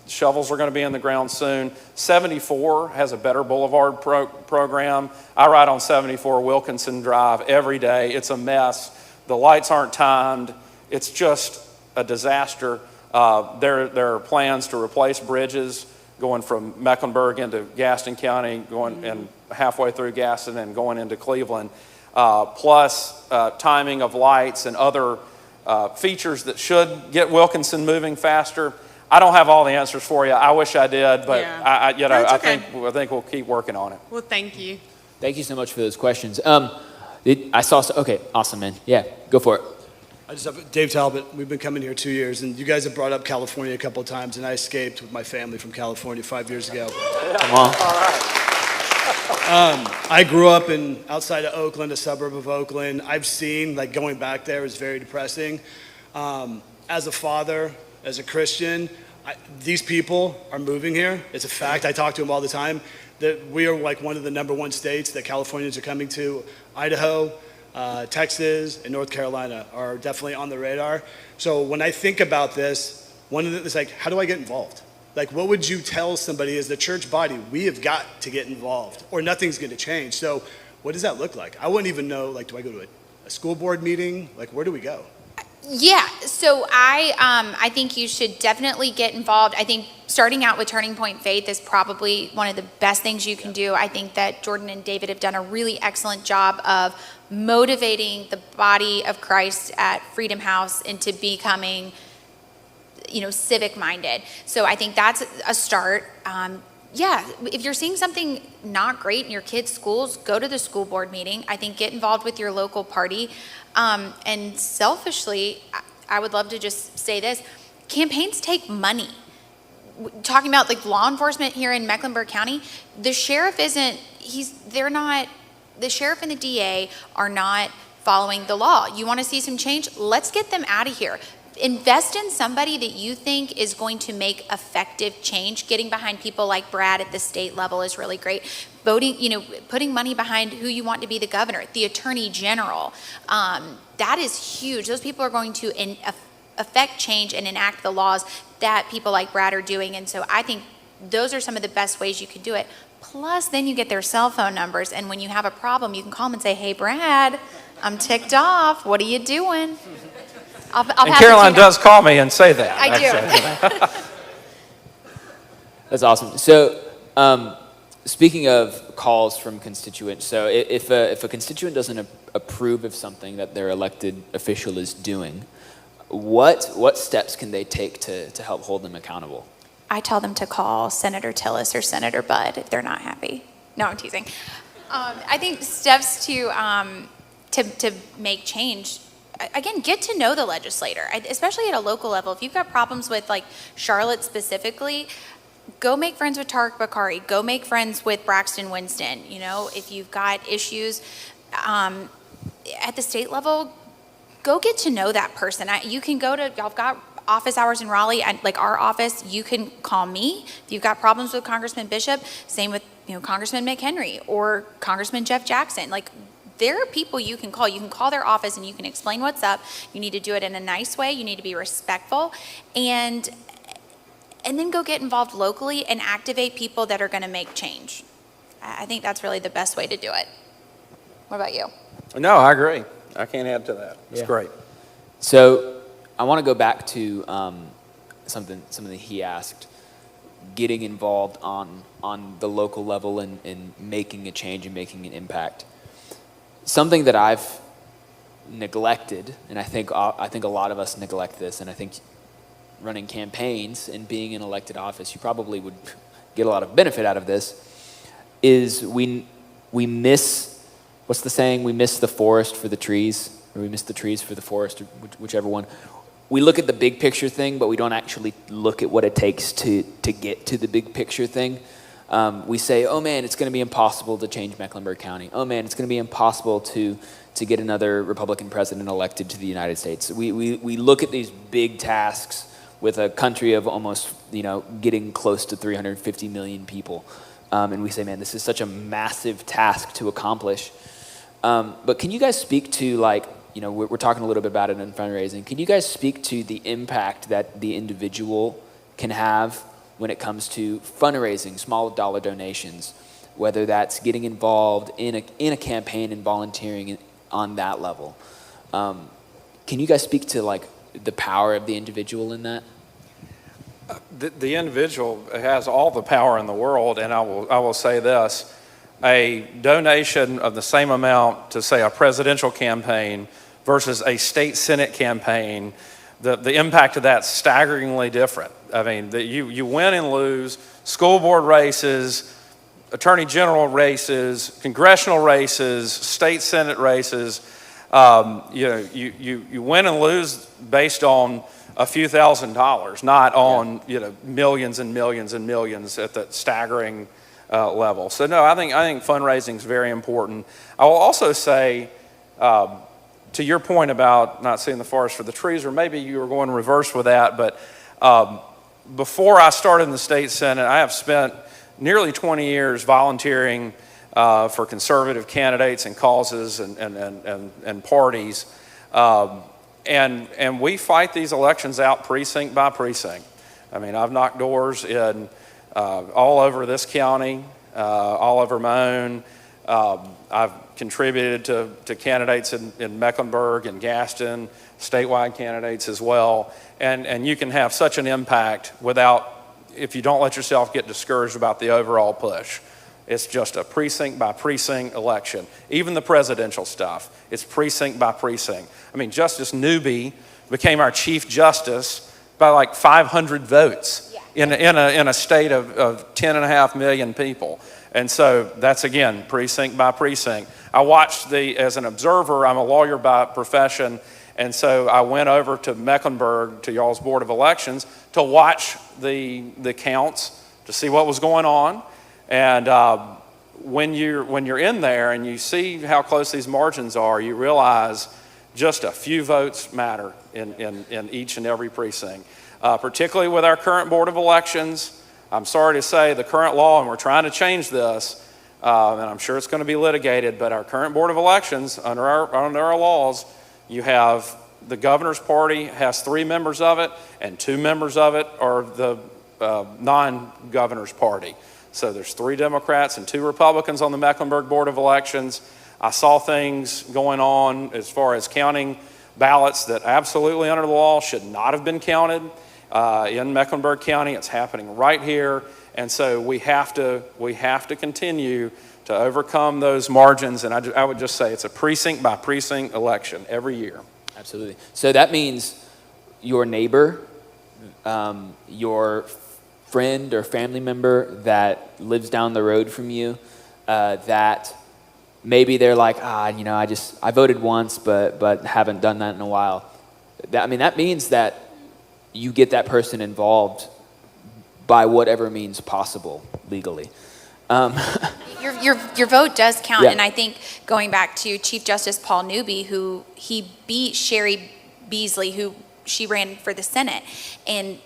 shovels are going to be in the ground soon. 74 has a better boulevard program. I ride on 74 Wilkinson Drive every day. It's a mess. The lights aren't timed. It's just a disaster. There are plans to replace bridges going from Mecklenburg into Gaston County, going and halfway through Gaston and going into Cleveland, plus timing of lights and other features that should get Wilkinson moving faster. I don't have all the answers for you. I wish I did, but Yeah. That's I okay. think we'll keep working on it. Well, thank you. Thank you so much for those questions. I saw. Okay, awesome, man. Yeah, go for it. I just have Dave Talbot. We've been coming here 2 years, and you guys have brought up California a couple of times, and I escaped with my family from California 5 years ago. Come on. I grew up outside of Oakland, a suburb of Oakland. I've seen, like, going back there is very depressing. As a father, as a Christian, these people are moving here. It's a fact. I talk to them all the time. That we are like one of the #1 states that Californians are coming to. Idaho, Texas, and North Carolina are definitely on the radar. So when I think about this, it's like, how do I get involved? Like, what would you tell somebody as the church body? We have got to get involved, or nothing's going to change. So what does that look like? I wouldn't even know, like, do I go to a school board meeting? Like, where do we go? Yeah, so I think you should definitely get involved. I think starting out with Turning Point Faith is probably one of the best things you can do. I think that Jordan and David have done a really excellent job of motivating the body of Christ at Freedom House into becoming, civic minded. So I think that's a start. Yeah, if you're seeing something not great in your kids' schools, go to the school board meeting. I think get involved with your local party. And selfishly, I would love to just say this. Campaigns take money. Talking about like law enforcement here in Mecklenburg County, the sheriff the sheriff and the DA are not following the law. You want to see some change? Let's get them out of here. Invest in somebody that you think is going to make effective change. Getting behind people like Brad at the state level is really great. Voting, putting money behind who you want to be the governor, the attorney general. That is huge. Those people are going to affect change and enact the laws that people like Brad are doing. And so I think those are some of the best ways you can do it. Plus, then you get their cell phone numbers. And when you have a problem, you can call them and say, hey, Brad, I'm ticked off. What are you doing? I'll And Caroline does call me and say that. I do. That's awesome. So, speaking of calls from constituents, so if a constituent doesn't approve of something that their elected official is doing, what steps can they take to help hold them accountable? I tell them to call Senator Tillis or Senator Budd if they're not happy. No, I'm teasing. I think steps to make change. Again, get to know the legislator, especially at a local level. If you've got problems with like Charlotte specifically, go make friends with Tariq Bakari. Go make friends with Braxton Winston. If you've got issues at the state level, go get to know that person. You can go to, y'all have got office hours in Raleigh, like our office, you can call me. If you've got problems with Congressman Bishop, same with Congressman McHenry or Congressman Jeff Jackson. Like, there are people you can call. You can call their office and you can explain what's up. You need to do it in a nice way. You need to be respectful. And then go get involved locally and activate people that are going to make change. I think that's really the best way to do it. What about you? No, I agree. I can't add to that. It's great. So I want to go back to something he asked, getting involved on the local level and making a change and making an impact. Something that I've neglected, and I think a lot of us neglect this, and I think running campaigns and being in elected office, you probably would get a lot of benefit out of this, is we miss, what's the saying? We miss the forest for the trees, or we miss the trees for the forest, or whichever one. We look at the big picture thing, but we don't actually look at what it takes to get to the big picture thing. We say, oh man, it's going to be impossible to change Mecklenburg County. Oh man, it's going to be impossible to get another Republican president elected to the United States. We look at these big tasks with a country of almost, getting close to 350 million people. And we say, man, this is such a massive task to accomplish. But can you guys speak to, we're talking a little bit about it in fundraising. Can you guys speak to the impact that the individual can have when it comes to fundraising, small dollar donations, whether that's getting involved in a campaign and volunteering on that level? Can you guys speak to the power of the individual in that? The individual has all the power in the world, and I will say this: a donation of the same amount to, say, a presidential campaign versus a state senate campaign, the impact of that's staggeringly different. I mean, you win and lose school board races, attorney general races, congressional races, state senate races. You win and lose based on a few $1,000s, not on millions and millions and millions at the staggering level. So no, I think fundraising is very important. I will also say, to your point about not seeing the forest for the trees, or maybe you were going reverse with that, but before I started in the state Senate, I have spent nearly 20 years volunteering for conservative candidates and causes and parties. And we fight these elections out precinct by precinct. I mean, I've knocked doors in all over this county, all over my own. I've contributed to candidates in Mecklenburg and Gaston, statewide candidates as well. And you can have such an impact if you don't let yourself get discouraged about the overall push. It's just a precinct by precinct election. Even the presidential stuff, it's precinct by precinct. I mean, Justice Newby became our Chief Justice by like 500 votes in a state of 10.5 million people. And so that's, again, precinct by precinct. I watched as an observer, I'm a lawyer by profession, and so I went over to Mecklenburg, to y'all's Board of Elections, to watch the counts, to see what was going on. And when you're in there and you see how close these margins are, you realize just a few votes matter in each and every precinct. Particularly with our current Board of Elections, I'm sorry to say the current law, and we're trying to change this, and I'm sure it's going to be litigated, but our current Board of Elections, under our laws, you have the governor's party has 3 members of it, and 2 members of it are the non-governor's party. So there's 3 Democrats and 2 Republicans on the Mecklenburg Board of Elections. I saw things going on as far as counting ballots that absolutely under the law should not have been counted in Mecklenburg County. It's happening right here. And so we have to continue to overcome those margins. And I would just say it's a precinct by precinct election every year. Absolutely. So that means your neighbor, your friend or family member that lives down the road from you, that maybe they're like, I voted once, but haven't done that in a while. That means that you get that person involved by whatever means possible legally. Your vote does count, Yeah. and I think going back to Chief Justice Paul Newby, who he beat Sherry Beasley, who she ran for the Senate, and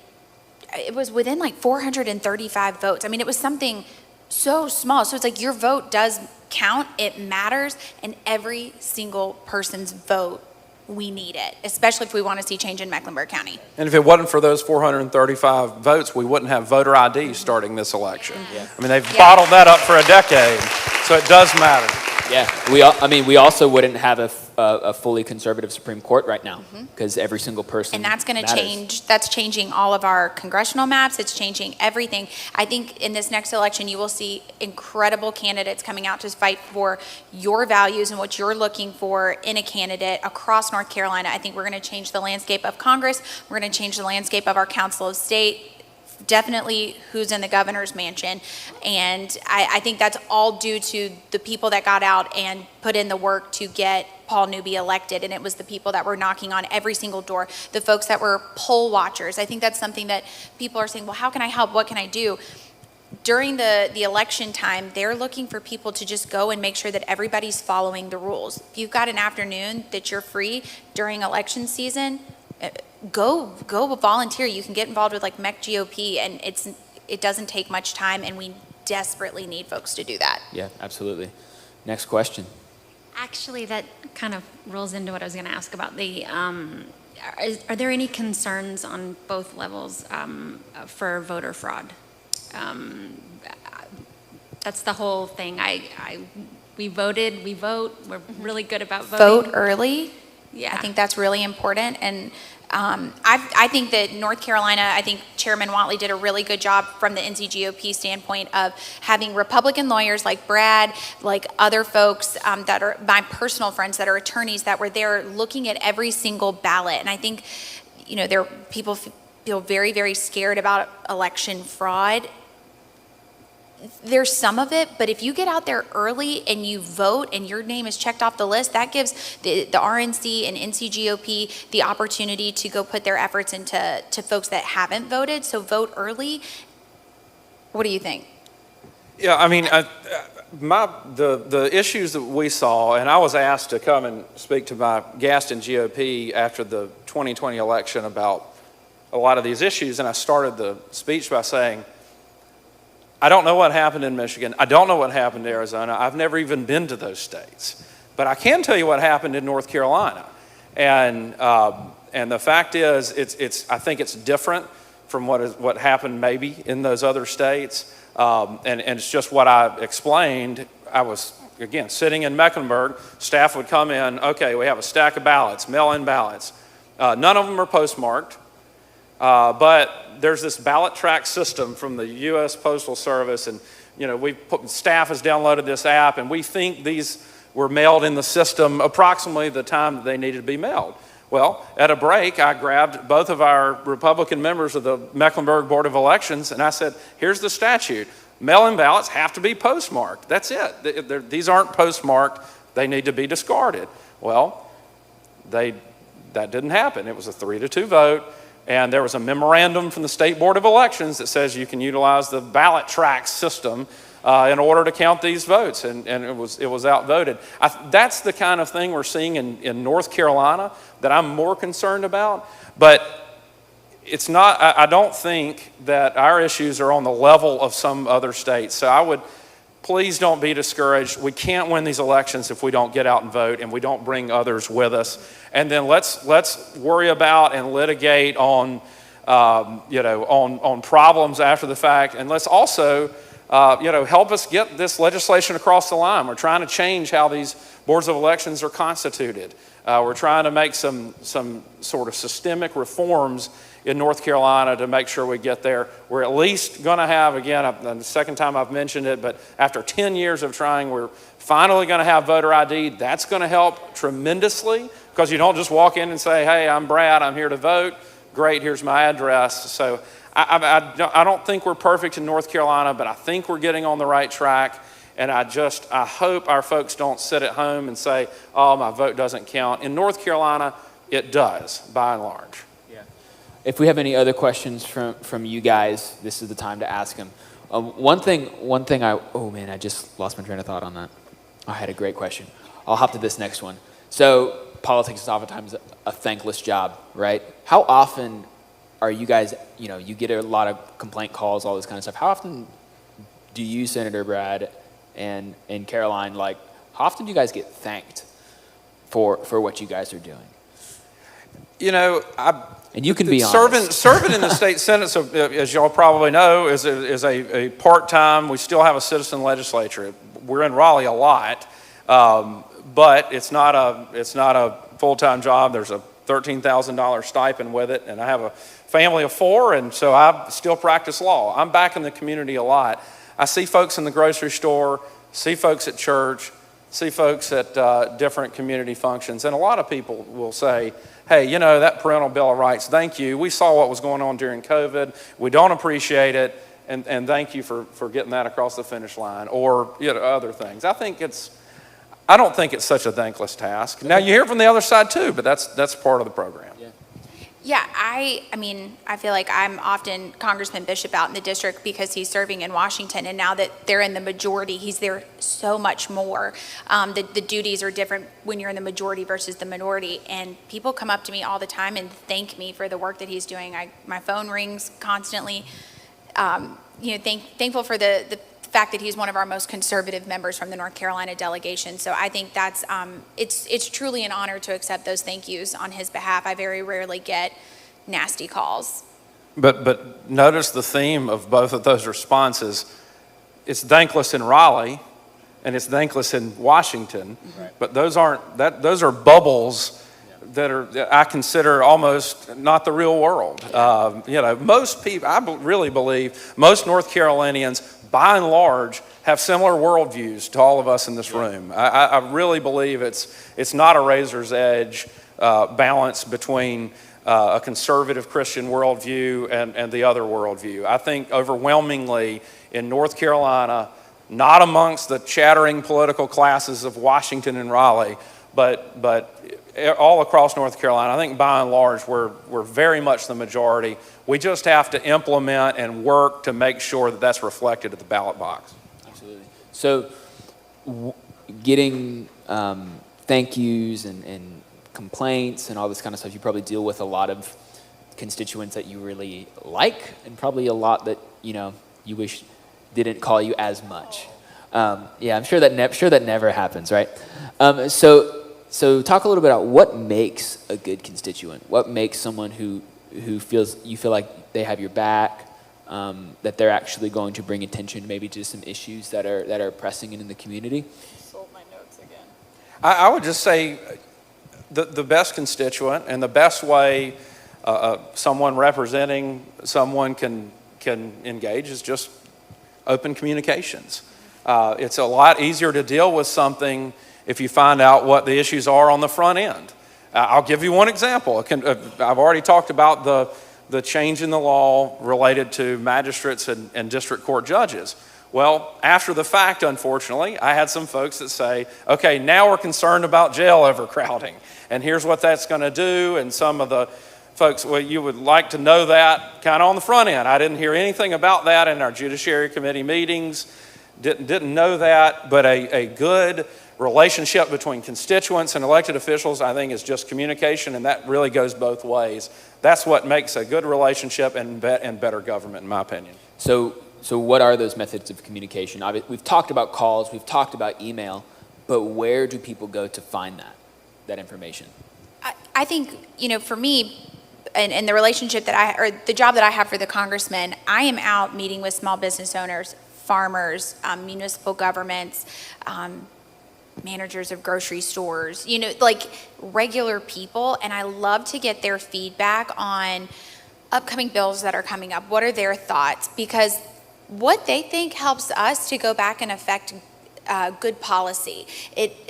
it was within like 435 votes. I mean, it was something so small. So it's like your vote does count, it matters, and every single person's vote, we need it, especially if we want to see change in Mecklenburg County. And if it wasn't for those 435 votes, we wouldn't have voter ID starting this election. Yeah. I mean, they've bottled that up for a decade, so it does matter. Yeah, we also wouldn't have a fully conservative Supreme Court right now because every single person And that's going to matters. change. That's changing all of our congressional maps. It's changing everything. I think in this next election, you will see incredible candidates coming out to fight for your values and what you're looking for in a candidate across North Carolina. I think we're going to change the landscape of Congress. We're going to change the landscape of our Council of State. Definitely who's in the governor's mansion. And I think that's all due to the people that got out and put in the work to get Paul Newby elected. And it was the people that were knocking on every single door, the folks that were poll watchers. I think that's something that people are saying, well, how can I help? What can I do? During the election time, they're looking for people to just go and make sure that everybody's following the rules. If you've got an afternoon that you're free during election season, go volunteer. You can get involved with like MEC GOP, and it doesn't take much time, and we desperately need folks to do that. Yeah, absolutely. Next question. Actually, that kind of rolls into what I was going to ask about the. Are there any concerns on both levels for voter fraud? That's the whole thing. We voted. We vote. We're really good about voting. Vote early. Yeah. I think that's really important. And I think that North Carolina, I think Chairman Whatley did a really good job from the NCGOP standpoint of having Republican lawyers like Brad, like other folks that are my personal friends that are attorneys that were there looking at every single ballot. And I think, people feel very, very scared about election fraud. There's some of it, but if you get out there early and you vote and your name is checked off the list, that gives the RNC and NCGOP the opportunity to go put their efforts into folks that haven't voted. So vote early. What do you think? Yeah, I mean, the issues that we saw, and I was asked to come and speak to my Gaston GOP after the 2020 election about a lot of these issues, and I started the speech by saying, I don't know what happened in Michigan. I don't know what happened in Arizona. I've never even been to those states. But I can tell you what happened in North Carolina. And the fact is, I think it's different from what happened maybe in those other states. And it's just what I explained. I was, again, sitting in Mecklenburg. Staff would come in. Okay, we have a stack of ballots, mail-in ballots. None of them are postmarked. But there's this ballot track system from the U.S. Postal Service, and staff has downloaded this app, and we think these were mailed in the system approximately the time that they needed to be mailed. Well, at a break, I grabbed both of our Republican members of the Mecklenburg Board of Elections, and I said, here's the statute. Mail-in ballots have to be postmarked. That's it. These aren't postmarked. They need to be discarded. Well, that didn't happen. It was a 3-2 vote. And there was a memorandum from the State Board of Elections that says you can utilize the ballot track system in order to count these votes, and it was outvoted. That's the kind of thing we're seeing in North Carolina that I'm more concerned about. But it's not. I don't think that our issues are on the level of some other states. So please don't be discouraged. We can't win these elections if we don't get out and vote and we don't bring others with us. And then let's worry about and litigate on problems after the fact. And let's also help us get this legislation across the line. We're trying to change how these boards of elections are constituted. We're trying to make some sort of systemic reforms in North Carolina to make sure we get there. We're at least going to have, again, the second time I've mentioned it, but after 10 years of trying, we're finally going to have voter ID. That's going to help tremendously, because you don't just walk in and say, hey, I'm Brad, I'm here to vote. Great, here's my address. So I don't think we're perfect in North Carolina, but I think we're getting on the right track. And I hope our folks don't sit at home and say, oh, my vote doesn't count. In North Carolina, it does, by and large. If we have any other questions from you guys, this is the time to ask them. One thing I just lost my train of thought on that. I had a great question. I'll hop to this next one. So politics is oftentimes a thankless job, right? How often are you guys, you get a lot of complaint calls, all this kind of stuff. How often do you, Senator Brad and Caroline, how often do you guys get thanked for what you guys are doing? And you can be honest. Serving in the state Senate, so as y'all probably know, is a part-time. We still have a citizen legislature. We're in Raleigh a lot, but it's not a full-time job. There's a $13,000 stipend with it, and I have a family of 4, and so I still practice law. I'm back in the community a lot. I see folks in the grocery store, see folks at church, see folks at different community functions, and a lot of people will say, hey, that parental bill of rights, thank you. We saw what was going on during COVID. We don't appreciate it, and thank you for getting that across the finish line, or other things. I don't think it's such a thankless task. Now, you hear from the other side too, but that's part of the program. Yeah, I feel like I'm often Congressman Bishop out in the district because he's serving in Washington, and now that they're in the majority, he's there so much more. The duties are different when you're in the majority versus the minority, and people come up to me all the time and thank me for the work that he's doing. My phone rings constantly. Thankful for the fact that he's one of our most conservative members from the North Carolina delegation. So I think that's it's truly an honor to accept those thank yous on his behalf. I very rarely get nasty calls. But notice the theme of both of those responses. It's thankless in Raleigh, and it's thankless in Washington. Right. But those are bubbles that I consider almost not the real world. Most people, I really believe, most North Carolinians, by and large, have similar worldviews to all of us in this room. I really believe it's not a razor's edge balance between a conservative Christian worldview and the other worldview. I think overwhelmingly in North Carolina, not amongst the chattering political classes of Washington and Raleigh, but all across North Carolina, I think by and large we're very much the majority. We just have to implement and work to make sure that that's reflected at the ballot box. So getting thank yous and complaints and all this kind of stuff, you probably deal with a lot of constituents that you really like, and probably a lot that you wish didn't call you as much. Yeah, I'm sure that never happens, right? So talk a little bit about what makes a good constituent. What makes someone who you feel like they have your back, that they're actually going to bring attention maybe to some issues that are pressing in the community. Sold my notes again. I would just say the best constituent and the best way someone representing someone can engage is just open communications. It's a lot easier to deal with something if you find out what the issues are on the front end. I'll give you one example. I've already talked about the change in the law related to magistrates and district court judges. Well, after the fact, unfortunately, I had some folks that say, okay, now we're concerned about jail overcrowding, and here's what that's going to do. And some of the folks, well, you would like to know that kind of on the front end. I didn't hear anything about that in our Judiciary Committee meetings. Didn't know that, but a good relationship between constituents and elected officials, I think, is just communication, and that really goes both ways. That's what makes a good relationship and better government, in my opinion. So what are those methods of communication? We've talked about calls, we've talked about email, but where do people go to find that information? I think, for me, and the relationship or the job that I have for the congressman, I am out meeting with small business owners, farmers, municipal governments, managers of grocery stores, like regular people. And I love to get their feedback on upcoming bills that are coming up. What are their thoughts? Because what they think helps us to go back and affect good policy.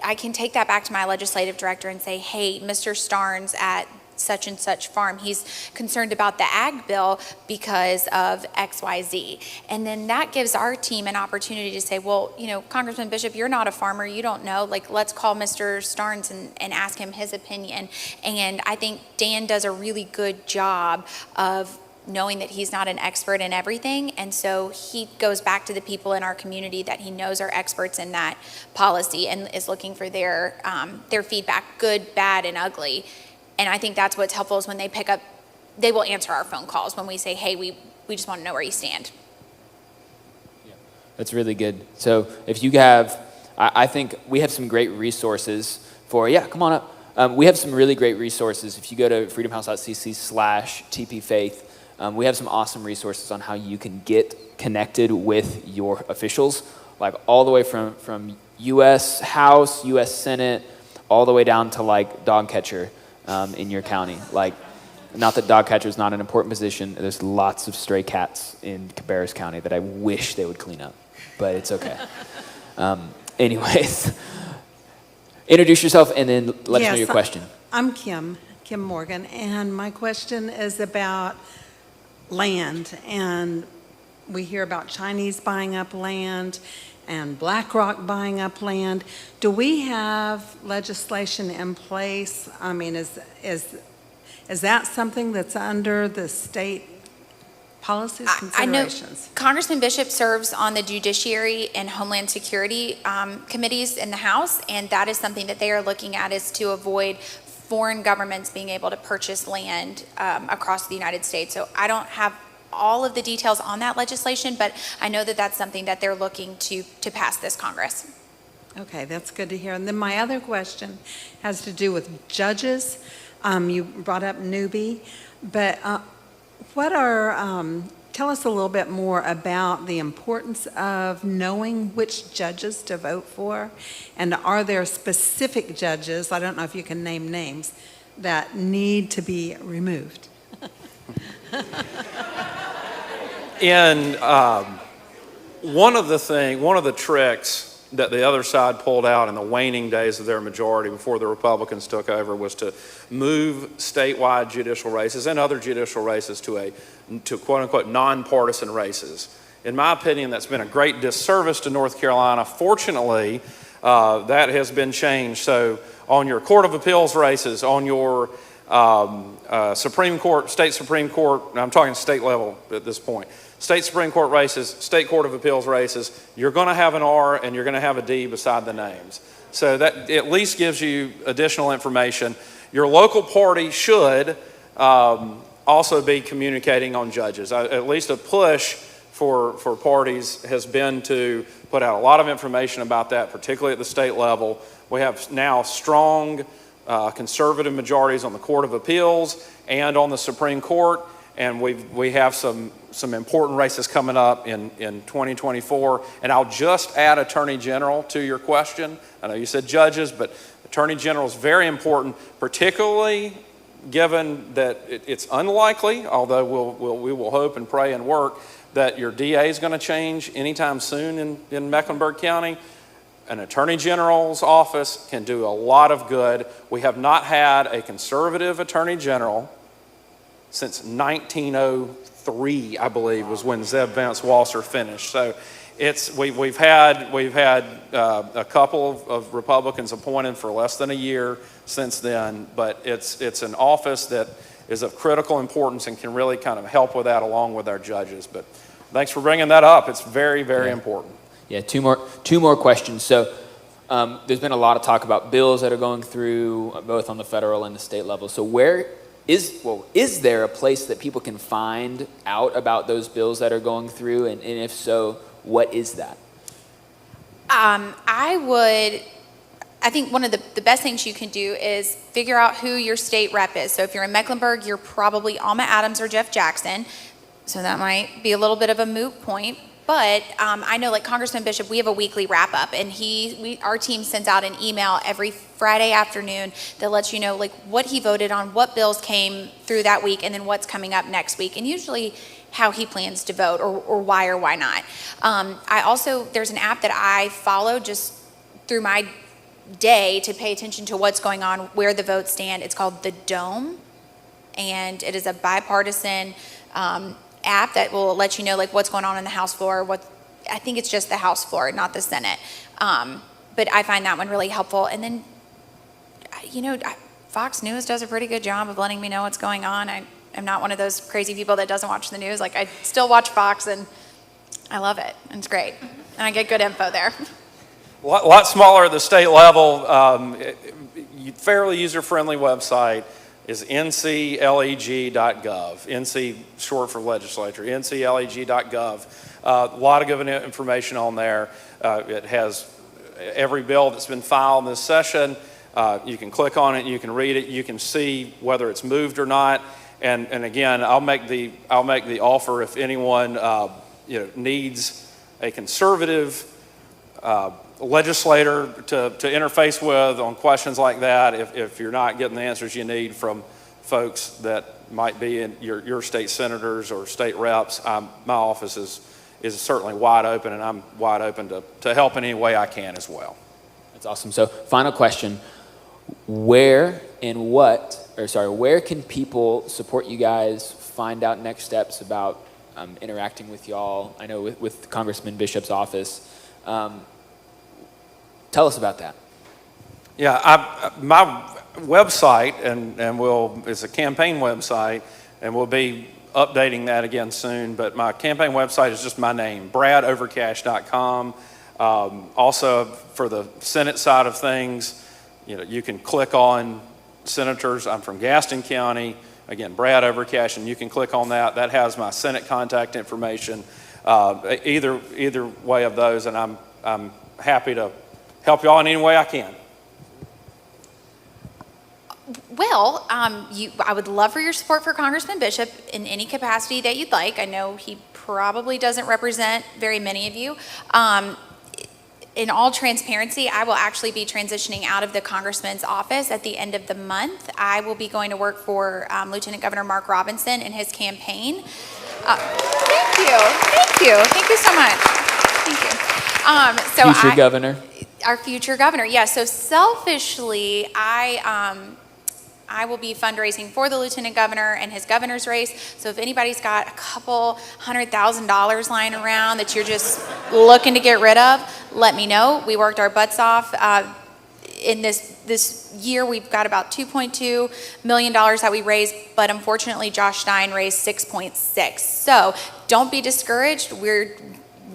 I can take that back to my legislative director and say, hey, Mr. Starnes at such and such farm, he's concerned about the ag bill because of XYZ. And then that gives our team an opportunity to say, well, Congressman Bishop, you're not a farmer, you don't know, let's call Mr. Starnes and ask him his opinion. And I think Dan does a really good job of knowing that he's not an expert in everything, and so he goes back to the people in our community that he knows are experts in that policy and is looking for their feedback, good, bad, and ugly. And I think that's what's helpful is when they pick up, they will answer our phone calls when we say, hey, we just want to know where you stand. Yeah, that's really good. So if you have, I think we have some great resources come on up. We have some really great resources. If you go to freedomhouse.cc/TPFaith, we have some awesome resources on how you can get connected with your officials, like all the way from U.S. House, U.S. Senate, all the way down to dog catcher. In your county. Not that dog catcher is not an important position. There's lots of stray cats in Cabarrus County that I wish they would clean up, but it's okay. Anyways, introduce yourself and then let us know your question. I'm Kim Morgan, and my question is about land. And we hear about Chinese buying up land and BlackRock buying up land. Do we have legislation in place? I mean, is that something that's under the state policies, considerations? I know Congressman Bishop serves on the Judiciary and Homeland Security committees in the House, and that is something that they are looking at, is to avoid foreign governments being able to purchase land across the United States. So I don't have all of the details on that legislation, but I know that that's something that they're looking to pass this Congress. Okay, that's good to hear. And then my other question has to do with judges. You brought up Newby, but tell us a little bit more about the importance of knowing which judges to vote for, and are there specific judges, I don't know if you can name names, that need to be removed? And one of the tricks that the other side pulled out in the waning days of their majority before the Republicans took over was to move statewide judicial races and other judicial races to quote unquote nonpartisan races. In my opinion, that's been a great disservice to North Carolina. Fortunately, that has been changed. So on your Court of Appeals races, on your Supreme Court, state Supreme Court, I'm talking state level at this point, state Supreme Court races, state Court of Appeals races, you're going to have an R and you're going to have a D beside the names. So that at least gives you additional information. Your local party should also be communicating on judges. At least a push for parties has been to put out a lot of information about that, particularly at the state level. We have now strong conservative majorities on the Court of Appeals and on the Supreme Court, and we have some important races coming up in 2024. And I'll just add Attorney General to your question. I know you said judges, but Attorney General is very important, particularly given that it's unlikely, although we will hope and pray and work, that your DA is going to change anytime soon in Mecklenburg County. An Attorney General's office can do a lot of good. We have not had a conservative Attorney General since 1903, I believe, was when Zeb Vance Walser finished. So we've had a couple of Republicans appointed for less than a year since then, but it's an office that is of critical importance and can really kind of help with that along with our judges. But thanks for bringing that up. It's very, very important. Yeah, two more questions. So there's been a lot of talk about bills that are going through both on the federal and the state level. So is there a place that people can find out about those bills that are going through? And if so, what is that? I think one of the best things you can do is figure out who your state rep is. So if you're in Mecklenburg, you're probably Alma Adams or Jeff Jackson. So that might be a little bit of a moot point. But I know, like Congressman Bishop, we have a weekly wrap up, and our team sends out an email every Friday afternoon that lets you know like what he voted on, what bills came through that week, and then what's coming up next week, and usually how he plans to vote or why or why not. There's an app that I follow just through my day to pay attention to what's going on, where the votes stand. It's called The Dome, and it is a bipartisan app that will let you know like what's going on in the House floor. I think it's just the House floor, not the Senate. But I find that one really helpful. And then, Fox News does a pretty good job of letting me know what's going on. I am not one of those crazy people that doesn't watch the news. Like I still watch Fox, and I love it. And it's great, and I get good info there. A lot smaller at the state level. Fairly user-friendly website is ncleg.gov. NC short for legislature, ncleg.gov. A lot of good information on there. It has every bill that's been filed in this session. You can click on it, you can read it, you can see whether it's moved or not. And again, I'll make the offer if anyone needs a conservative legislator to interface with on questions like that. If you're not getting the answers you need from folks that might be in your state senators or state reps, my office is certainly wide open, and I'm wide open to help in any way I can as well. That's awesome. So final question, where can people support you guys, find out next steps about interacting with y'all? I know with Congressman Bishop's office. Tell us about that. Yeah, my website is a campaign website, and we'll be updating that again soon. But my campaign website is just my name, bradovercash.com. Also, for the Senate side of things, you can click on senators. I'm from Gaston County. Again, Brad Overcash, and you can click on that. That has my Senate contact information. Either way of those, and I'm happy to help y'all in any way I can. Well, I would love for your support for Congressman Bishop in any capacity that you'd like. I know he probably doesn't represent very many of you. In all transparency, I will actually be transitioning out of the congressman's office at the end of the month. I will be going to work for Lieutenant Governor Mark Robinson and his campaign. Thank you so much. Thank you. Future governor. Our future governor, yeah. So selfishly, I will be fundraising for the lieutenant governor and his governor's race. So if anybody's got a couple $100,000 lying around that you're just looking to get rid of, let me know. We worked our butts off in this year, we've got about $2.2 million that we raised, but unfortunately, Josh Stein raised 6.6. So don't be discouraged. We're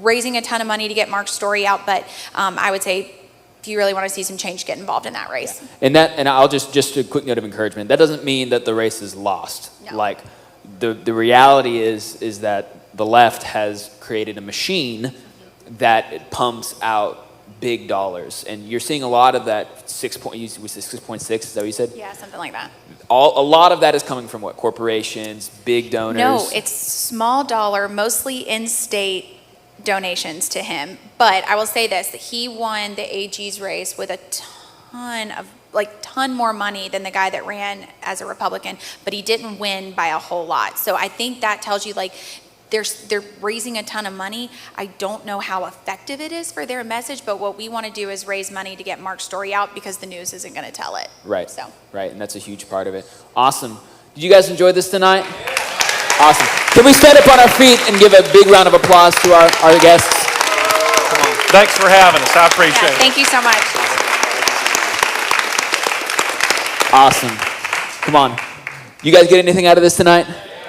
raising a ton of money to get Mark's story out, but I would say if you really want to see some change, get involved in that race. And I'll just a quick note of encouragement. That doesn't mean that the race is lost. No. Like the reality is that the left has created a machine that pumps out big dollars, and you're seeing a lot of that 6.6. Is that what you said? Yeah, something like that. A lot of that is coming from what? Corporations, big donors. No, it's small dollar, mostly in-state donations to him. But I will say this, that he won the AG's race with a ton more money than the guy that ran as a Republican, but he didn't win by a whole lot. So I think that tells you, like, they're raising a ton of money. I don't know how effective it is for their message, but what we want to do is raise money to get Mark's story out because the news isn't going to tell it. Right. So. Right, and that's a huge part of it. Awesome. Did you guys enjoy this tonight? Awesome. Can we stand up on our feet and give a big round of applause to our guests? Thanks for having us. I appreciate it. Thank you so much. Awesome. Come on. You guys get anything out of this tonight?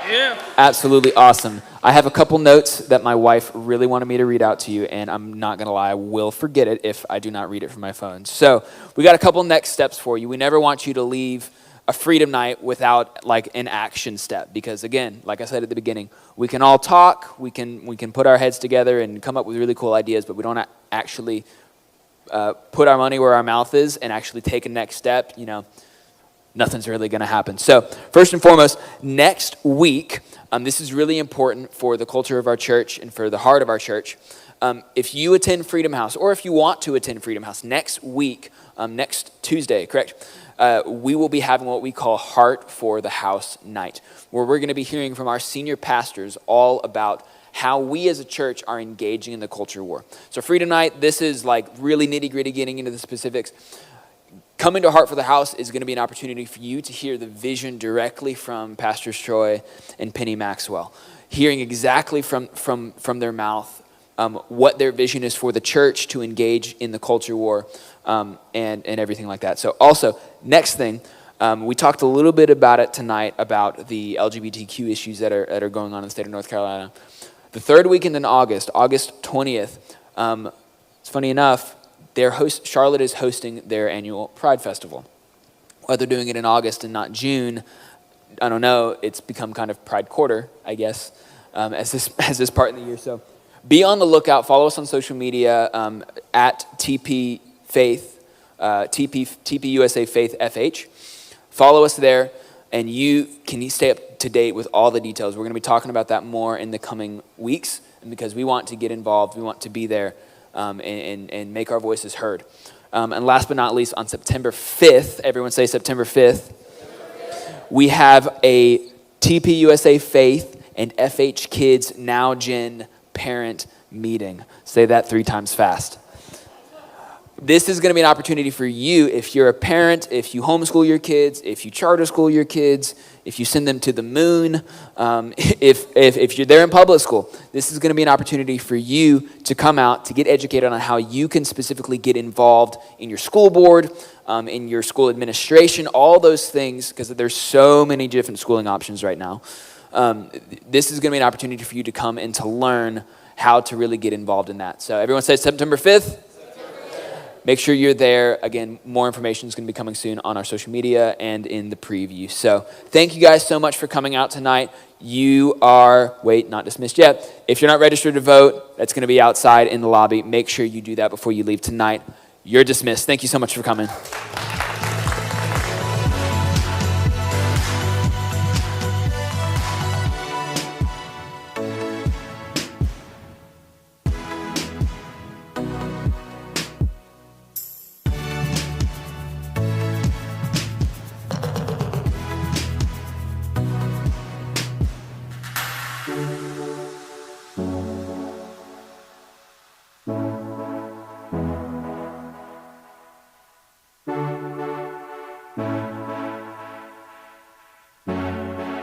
Yeah. Absolutely awesome. I have a couple notes that my wife really wanted me to read out to you, and I'm not going to lie, I will forget it if I do not read it from my phone. So we got a couple next steps for you. We never want you to leave a Freedom Night without like an action step, because again, like I said at the beginning, we can all talk, we can put our heads together and come up with really cool ideas, but we don't actually put our money where our mouth is and actually take a next step, nothing's really going to happen. So first and foremost, next week, this is really important for the culture of our church and for the heart of our church. If you attend Freedom House, or if you want to attend Freedom House, next week, next Tuesday, correct? We will be having what we call Heart for the House Night, where we're going to be hearing from our senior pastors all about how we as a church are engaging in the culture war. So Freedom Night, this is like really nitty-gritty, getting into the specifics. Coming to Heart for the House is going to be an opportunity for you to hear the vision directly from Pastors Troy and Penny Maxwell, hearing exactly from their mouth what their vision is for the church to engage in the culture war and everything like that. So also, next thing, we talked a little bit about it tonight, about the LGBTQ issues that are going on in the state of North Carolina. The third weekend in August 20th, it's funny enough, Charlotte is hosting their annual Pride Festival. Why they're doing it in August and not June, I don't know. It's become kind of Pride Quarter, I guess, as this part of the year. So be on the lookout. Follow us on social media at TP Faith, TP USA Faith FH. Follow us there, and you can stay up to date with all the details. We're going to be talking about that more in the coming weeks, and because we want to get involved, we want to be there. And make our voices heard. And last but not least, on September 5th, everyone say September 5th, we have a TP USA Faith and FH Kids Now Gen parent meeting. Say that 3 times fast. This is going to be an opportunity for you, if you're a parent, if you homeschool your kids, if you charter school your kids, if you send them to the moon, if you're there in public school, this is going to be an opportunity for you to come out, to get educated on how you can specifically get involved in your school board, in your school administration, all those things, because there's so many different schooling options right now. This is going to be an opportunity for you to come and to learn how to really get involved in that. So everyone say September 5th. Make sure you're there. Again, more information is going to be coming soon on our social media and in the preview. So thank you guys so much for coming out tonight. You are, not dismissed yet. If you're not registered to vote, that's going to be outside in the lobby. Make sure you do that before you leave tonight. You're dismissed. Thank you so much for coming.